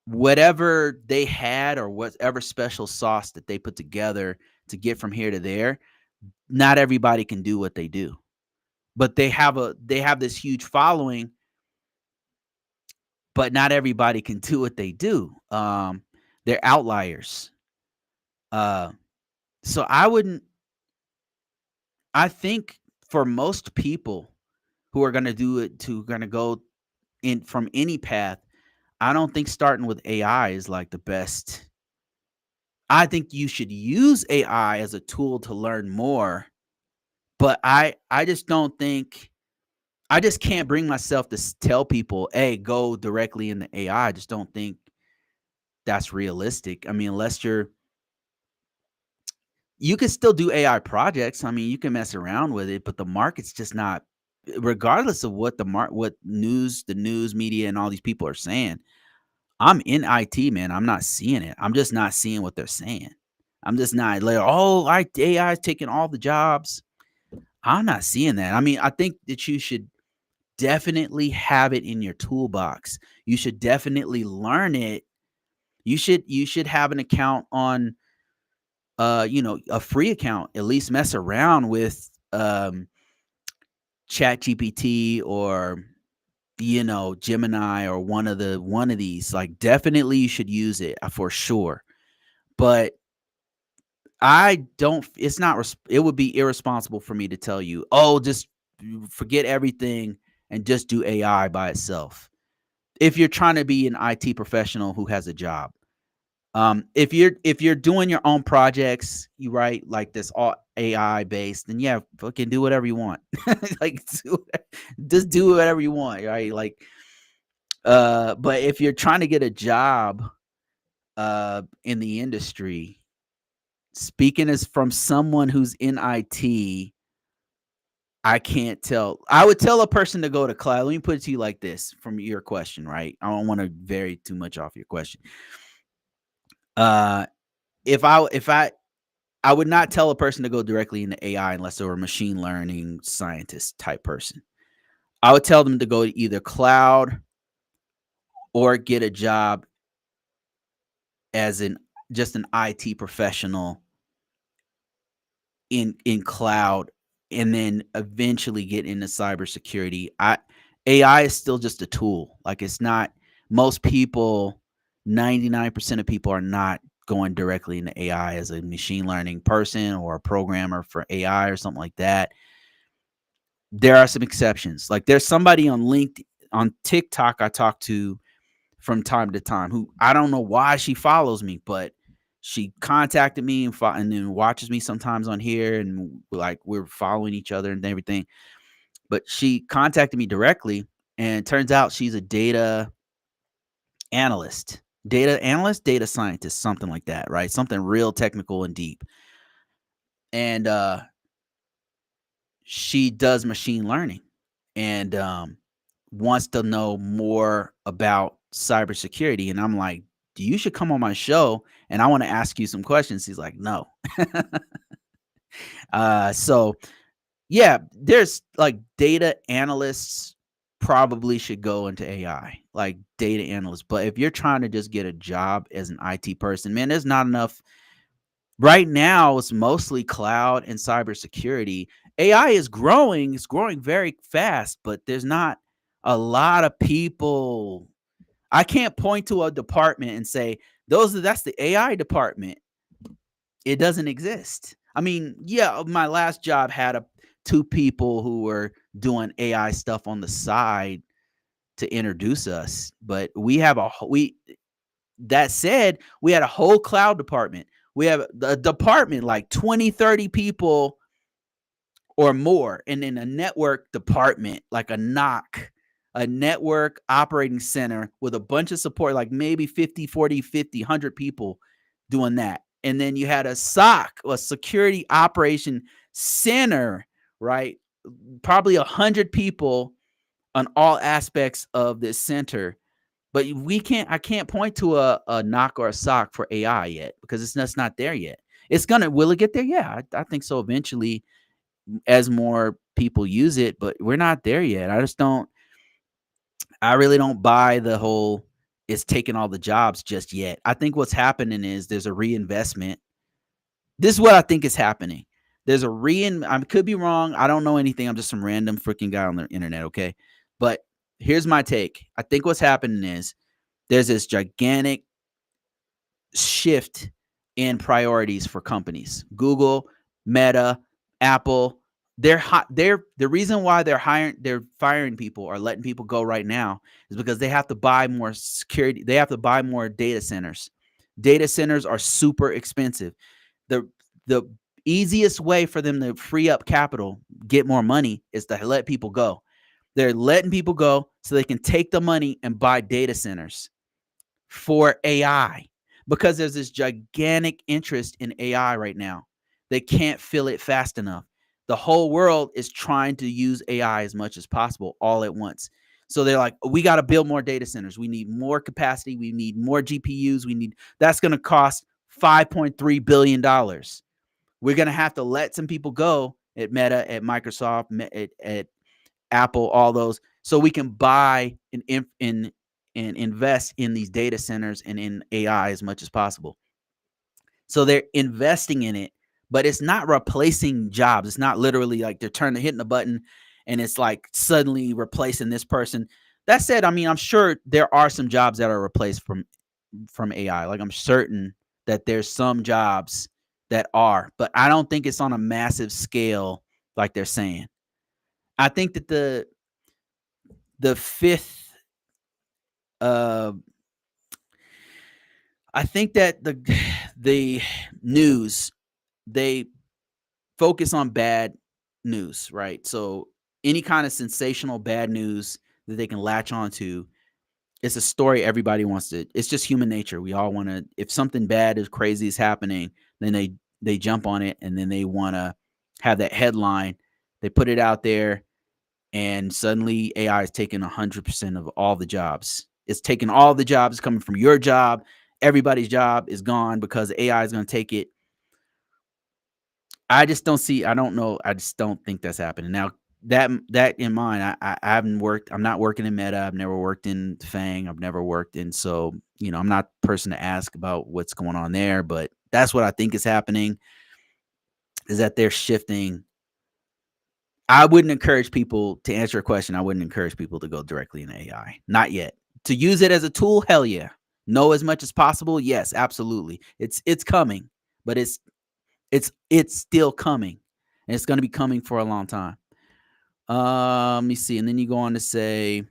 whatever they had or whatever special sauce that they put together to get from here to there, not everybody can do what they do. But they have this huge following, but not everybody can do what they do. They're outliers. Uh so I think for most people who are going to go in from any path, I don't think starting with AI is like the best. I think you should use AI as a tool to learn more, but I just don't think I just can't bring myself to tell people, "Hey, go directly into AI." I just don't think that's realistic. I mean, unless you can still do AI projects. I mean, you can mess around with it, but the market's just not regardless of what what the news media and all these people are saying. I'm in IT, man. I'm not seeing it. I'm just not seeing what they're saying. I'm just not like, oh, AI is taking all the jobs. I'm not seeing that. I mean, I think that you should definitely have it in your toolbox. You should definitely learn it. You should have an account on a free account. At least mess around with Chat GPT or Gemini or one of these. Like definitely you should use it for sure. But I don't. It's not. It would be irresponsible for me to tell you, oh, just forget everything and just do AI by itself. If you're trying to be an IT professional who has a job, if you're doing your own projects, you write like this all AI based, then yeah, fucking do whatever you want. Like, just do whatever you want, right? Like, but if you're trying to get a job, in the industry, speaking as from someone who's in IT, I can't tell. I would tell a person to go to cloud. Let me put it to you like this from your question, right? I don't want to vary too much off your question. Uh, if I would not tell a person to go directly into AI unless they were a machine learning scientist type person. I would tell them to go to either cloud or get a job as an just an IT professional in cloud, and then eventually get into cybersecurity. AI is still just a tool. Like, it's not, most people, 99% of people are not going directly into AI as a machine learning person or a programmer for AI or something like that. There are some exceptions. Like, there's somebody on LinkedIn, on TikTok, I talk to from time to time, who I don't know why she follows me, but she contacted me and then watches me sometimes on here, and like we're following each other and everything. But she contacted me directly, and it turns out she's a analyst, data scientist, something like that, right? Something real technical and deep. And she does machine learning, and wants to know more about cybersecurity. And I'm like, you should come on my show and I want to ask you some questions. He's like, no. So yeah, there's like data analysts probably should go into AI, like data analysts. But if you're trying to just get a job as an IT person, man, there's not enough. Right now, it's mostly cloud and cybersecurity. AI is growing, it's growing very fast, but there's not a lot of people. I can't point to a department and say, that's the AI department. It doesn't exist. I mean, yeah, my last job had two people who were doing AI stuff on the side to introduce us, but that said, we had a whole cloud department. We have a department like 20, 30 people or more, and then a network department, like a network operating center with a bunch of support, like maybe 50, 40, 50, 100 people doing that. And then you had a SOC, a security operation center, right? Probably 100 people on all aspects of this center. But I can't point to a knock or a sock for AI yet, because it's just not there yet. Will it get there? Yeah, I think so eventually, as more people use it, but we're not there yet. I really don't buy the whole it's taking all the jobs just yet. I think what's happening is there's a reinvestment. This is what I think is happening. There's a I could be wrong. I don't know anything. I'm just some random freaking guy on the internet, okay? But here's my take. I think what's happening is there's this gigantic shift in priorities for companies. Google, Meta, Apple, they're the reason why they're firing people or letting people go right now is because they have to buy more security. They have to buy more data centers. Data centers are super expensive. The the easiest way for them to free up capital, get more money, is to let people go. They're letting people go so they can take the money and buy data centers for AI, because there's this gigantic interest in AI right now. They can't fill it fast enough. The whole world is trying to use AI as much as possible all at once. So they're like, we got to build more data centers. We need more capacity. We need more GPUs. That's going to cost $5.3 billion. We're going to have to let some people go at Meta, at Microsoft, at Apple, all those, so we can buy and invest in these data centers and in AI as much as possible. So they're investing in it, but it's not replacing jobs. It's not literally like they're hitting the button and it's like suddenly replacing this person. That said, I mean, I'm sure there are some jobs that are replaced from AI. Like, I'm certain that there's some jobs that are, but I don't think it's on a massive scale like they're saying. I think that the fifth uh I think that the news, they focus on bad news, right? So any kind of sensational bad news that they can latch onto, it's a story everybody wants to. It's just human nature. We all want to. If something bad is crazy is happening, then they jump on it, and then they want to have that headline. They put it out there, and suddenly AI is taking 100% of all the jobs. It's taking all the jobs coming from your job. Everybody's job is gone because AI is going to take it. I just don't see. I don't know. I just don't think that's happening now. That in mind, I haven't worked. I'm not working in Meta. I've never worked in Fang. I've never worked in. So I'm not the person to ask about what's going on there. But that's what I think is happening. Is that they're shifting. I wouldn't encourage people to answer a question. I wouldn't encourage people to go directly into AI. Not yet. To use it as a tool, hell yeah. Know as much as possible. Yes, absolutely. It's coming, but it's still coming, and it's going to be coming for a long time. Let me see, and then you go on to say,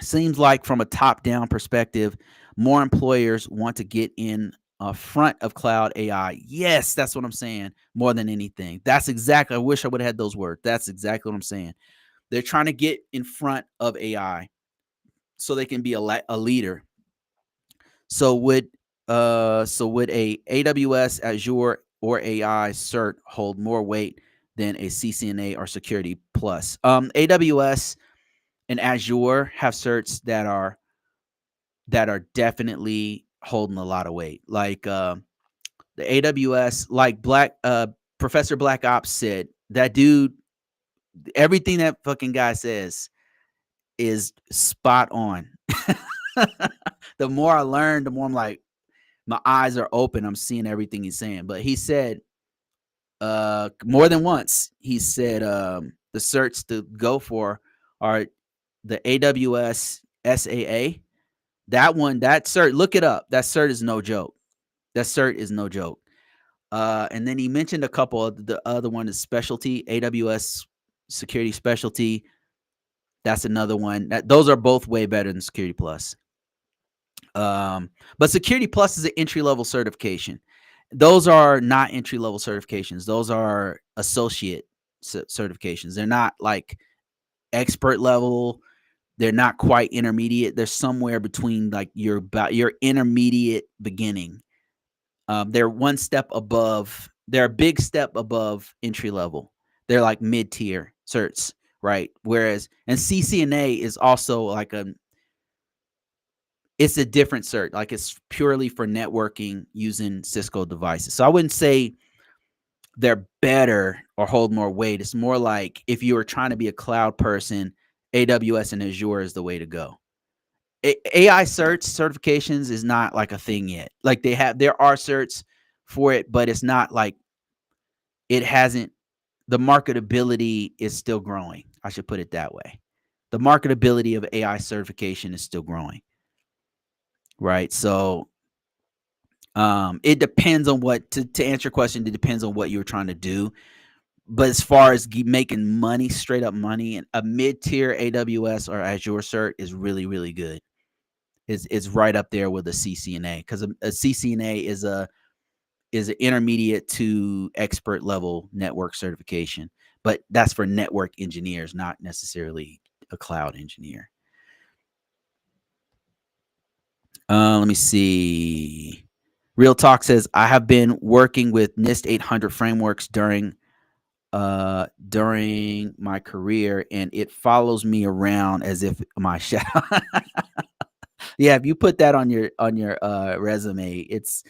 seems like from a top-down perspective, more employers want to get in front of cloud AI. Yes, that's what I'm saying. More than anything, that's exactly. I wish I would have had those words. That's exactly what I'm saying. They're trying to get in front of AI so they can be a leader. So would a AWS, Azure, or AI cert hold more weight than a CCNA or Security Plus? AWS and Azure have certs that are definitely holding a lot of weight. Like the AWS, like Professor Black Ops said, that dude, everything that fucking guy says is spot on. The more I learn, the more I'm like, my eyes are open. I'm seeing everything he's saying. But he said more than once, he said the certs to go for are the AWS SAA. That cert, look it up. That cert is no joke. That cert is no joke. And then he mentioned a couple of the other one is specialty, AWS security specialty. That's another one. Those are both way better than Security Plus. But Security Plus is an entry level certification. Those are not entry level certifications. Those are associate certifications. They're not like expert level. They're not quite intermediate. They're somewhere between like your intermediate beginning. They're one step above. They're a big step above entry level. They're like mid tier certs, right? Whereas and CCNA is also like it's a different cert. Like it's purely for networking using Cisco devices. So I wouldn't say they're better or hold more weight. It's more like if you were trying to be a cloud person, AWS and Azure is the way to go. AI certifications is not like a thing yet. Like there are certs for it, but it's not like it hasn't. The marketability is still growing. I should put it that way. The marketability of AI certification is still growing, right? So it depends on what to answer your question. It depends on what you're trying to do. But as far as making money, straight up money, and a mid tier AWS or Azure cert is really really good. It's right up there with a CCNA because a CCNA is an intermediate to expert level network certification, but that's for network engineers, not necessarily a cloud engineer. Let me see. Real Talk says I have been working with NIST 800 frameworks during my career, and it follows me around as if my shadow. Yeah, if you put that on your resume, it's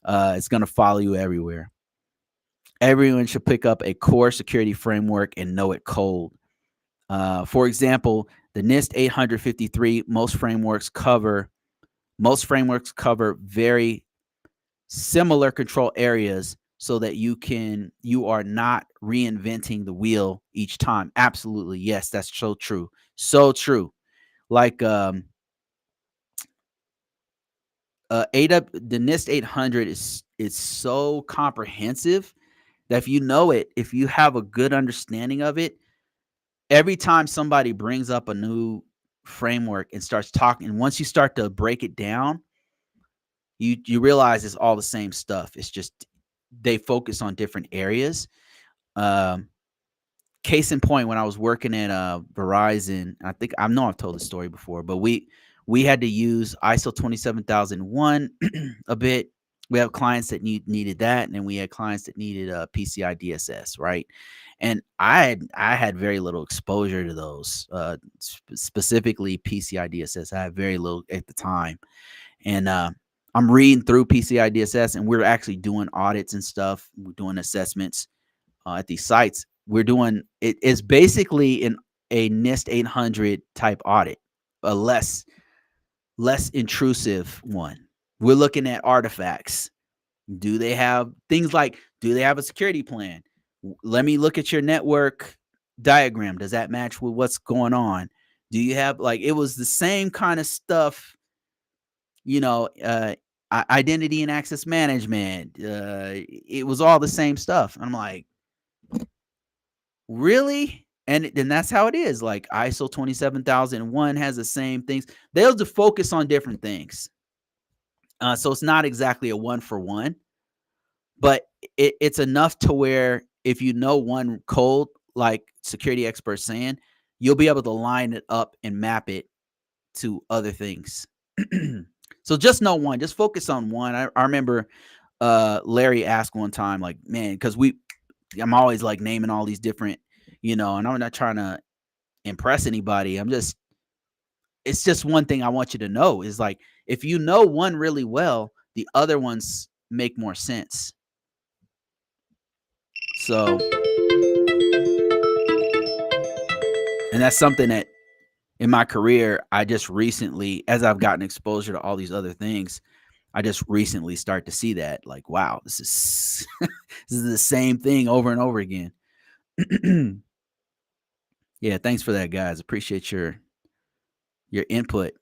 gonna follow you everywhere. Everyone should pick up a core security framework and know it cold. For example, the NIST 853, most frameworks cover very similar control areas so that you are not reinventing the wheel each time. Absolutely. Yes, that's so true. So true. Like the NIST 800 is so comprehensive that if you know it, if you have a good understanding of it, every time somebody brings up a new framework and starts talking, and once you start to break it down, you realize it's all the same stuff. It's just they focus on different areas. Um, Case in point, when I was working at Verizon, I think I know I've told the story before, but we had to use ISO 27001 a bit. We have clients that needed that, and then we had clients that needed PCI DSS, right? And I had very little exposure to those, specifically PCI DSS. I had very little at the time, and I'm reading through PCI DSS, and we're actually doing audits and stuff. We're doing assessments at these sites. We're doing it is basically a NIST 800 type audit, a less intrusive one. We're looking at artifacts. Do they have things like, do they have a security plan? Let me look at your network diagram. Does that match with what's going on? Do you have, like, it was the same kind of stuff, you know, identity and access management. It was all the same stuff. I'm like, really? And then that's how it is. Like ISO 27001 has the same things. They'll just focus on different things. So it's not exactly a one for one, but it's enough to where if you know one code, like security experts saying, you'll be able to line it up and map it to other things. So just know one, just focus on one. I remember Larry asked one time, like, man, because I'm always like naming all these different, and I'm not trying to impress anybody. It's just one thing I want you to know is, like, if you know one really well, the other ones make more sense. So, and that's something that in my career, I just recently, as I've gotten exposure to all these other things, I just recently start to see that, like, wow, this is this is the same thing over and over again. Yeah, thanks for that, guys. Appreciate your input.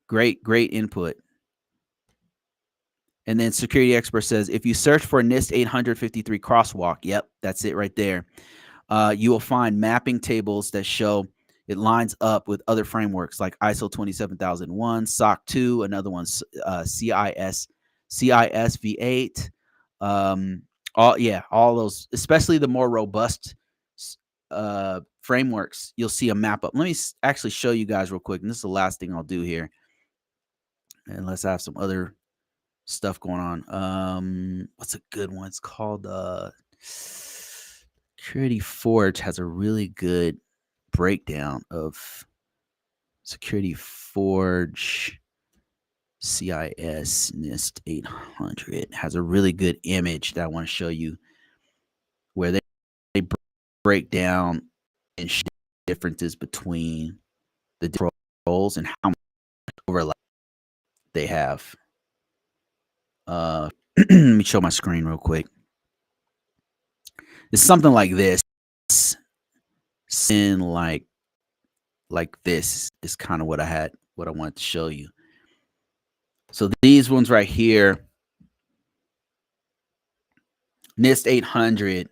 Great input. And then security expert says, if you search for NIST 853 crosswalk, yep, that's it right there. You will find mapping tables that show it lines up with other frameworks like ISO 27001, SOC 2, another one's CIS V8. All those, especially the more robust frameworks, you'll see a map up. Let me actually show you guys real quick, and this is the last thing I'll do here, unless I have some other stuff going on. What's a good one? It's called Security Forge has a really good breakdown of Security Forge CIS NIST 800. Has a really good image that I want to show you where they break down and show differences between the different roles and how much overlap they have. Let me show my screen real quick. It's something like this. In like this is kind of what I wanted to show you. So these ones right here, NIST 800,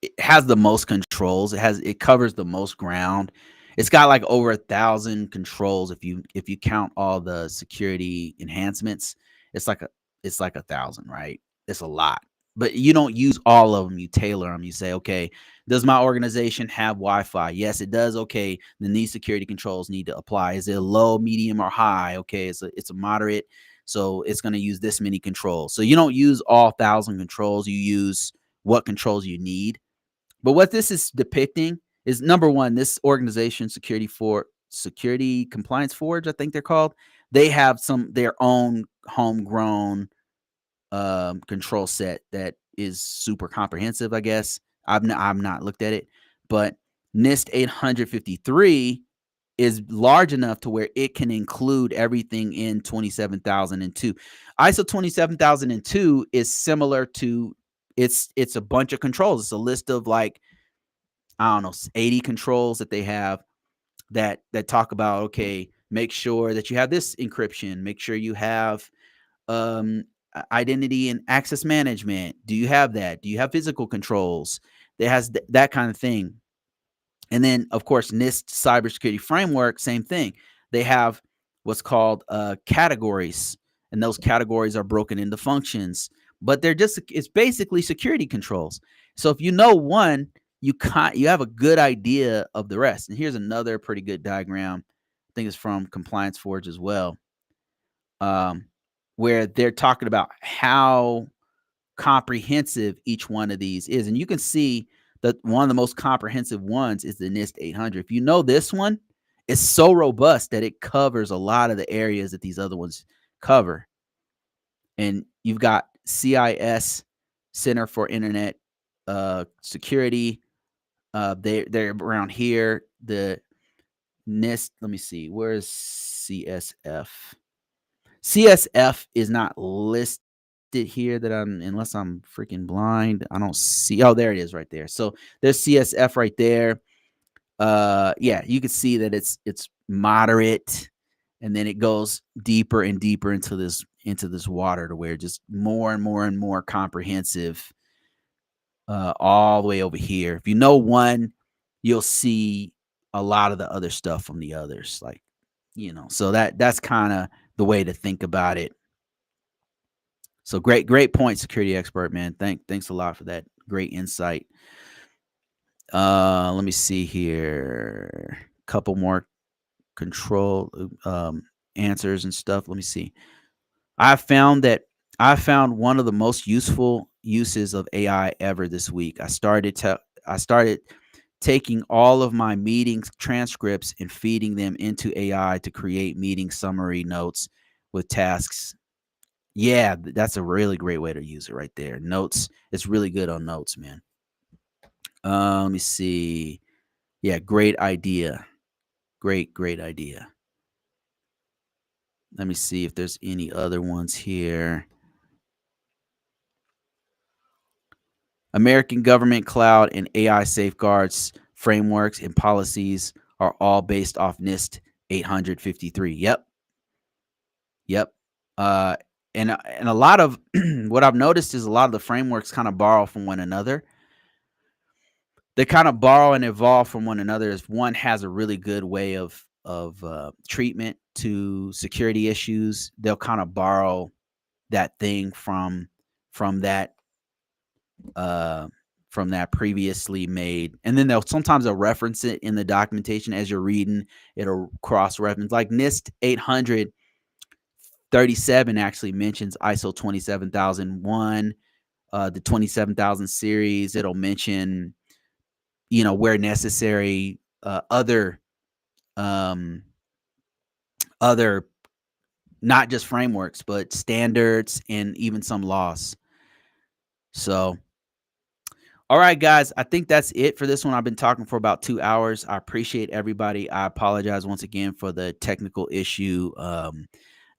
it has the most controls. It covers the most ground. It's got like over 1,000 controls if you count all the security enhancements. It's like 1,000, right? It's a lot. But you don't use all of them. You tailor them. You say, okay, does my organization have Wi-Fi? Yes, it does. Okay, then these security controls need to apply. Is it low, medium, or high? Okay, it's a moderate. So it's going to use this many controls. So you don't use all 1,000 controls. You use what controls you need. But what this is depicting is, number one, this organization, Security Compliance Forge, I think they're called. They have their own homegrown control set that is super comprehensive, I guess. I've not looked at it, but NIST 853 is large enough to where it can include everything in 27002. ISO 27002 is similar to, it's a bunch of controls. It's a list of, like, I don't know, 80 controls that they have that talk about, okay, Make sure that you have this encryption. Make sure you have identity and access management. Do you have that? Do you have physical controls? That has that kind of thing. And then, of course, NIST cybersecurity framework, same thing. They have what's called categories, and those categories are broken into functions. But it's basically security controls. So if you know one, you have a good idea of the rest. And here's another pretty good diagram. I think it's from Compliance Forge as well, um, where they're talking about how comprehensive each one of these is. And you can see that one of the most comprehensive ones is the NIST 800. If you know this one, it's so robust that it covers a lot of the areas that these other ones cover. And you've got CIS, Center for Internet Security. They're around here. The NIST, let me see, where's CSF? CSF is not listed here unless I'm freaking blind. I don't see. Oh, there it is right there. So there's CSF right there. Yeah, you can see that it's moderate, and then it goes deeper and deeper into this water to where just more and more and more comprehensive, all the way over here. If you know one, you'll see a lot of the other stuff from the others, like, so that's kind of the way to think about it. So great point, security expert, man. Thanks a lot for that great insight. Let me see here. Couple more control answers and stuff. Let me see. I found one of the most useful uses of AI ever this week. I started taking all of my meetings transcripts and feeding them into AI to create meeting summary notes with tasks. Yeah, that's a really great way to use it right there. Notes, it's really good on notes, man. Let me see. Yeah, great idea. Great idea. Let me see if there's any other ones here. American government cloud and AI safeguards, frameworks, and policies are all based off NIST 853. Yep. Uh, and a lot of what I've noticed is a lot of the frameworks kind of borrow from one another. They kind of borrow and evolve from one another. If one has a really good way of treatment to security issues, they'll kind of borrow that thing from that previously made, and then they'll reference it in the documentation as you're reading. It'll cross reference, like NIST 837 actually mentions ISO 27001, the 27000 series. It'll mention, where necessary, other not just frameworks, but standards and even some laws. So, all right, guys, I think that's it for this one. I've been talking for about 2 hours. I appreciate everybody. I apologize once again for the technical issue.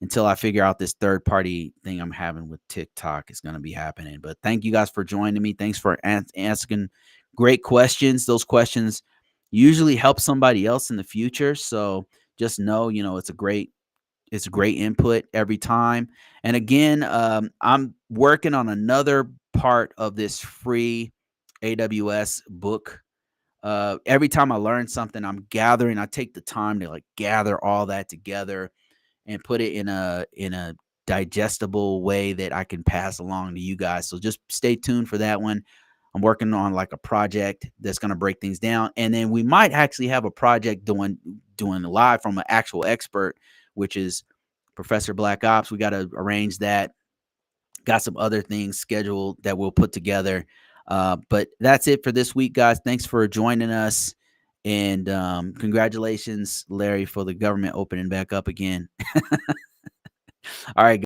Until I figure out this third party thing I'm having with TikTok is going to be happening. But thank you guys for joining me. Thanks for asking great questions. Those questions usually help somebody else in the future. So just know, it's a great input every time. And again, I'm working on another part of this free AWS book. Every time I learn something, I take the time to gather all that together and put it in a digestible way that I can pass along to you guys. So just stay tuned for that one. I'm working on a project that's going to break things down. And then we might actually have a project doing live from an actual expert, which is Professor Black Ops. We got to arrange that. Got some other things scheduled that we'll put together. But that's it for this week, guys. Thanks for joining us. And congratulations, Larry, for the government opening back up again. All right.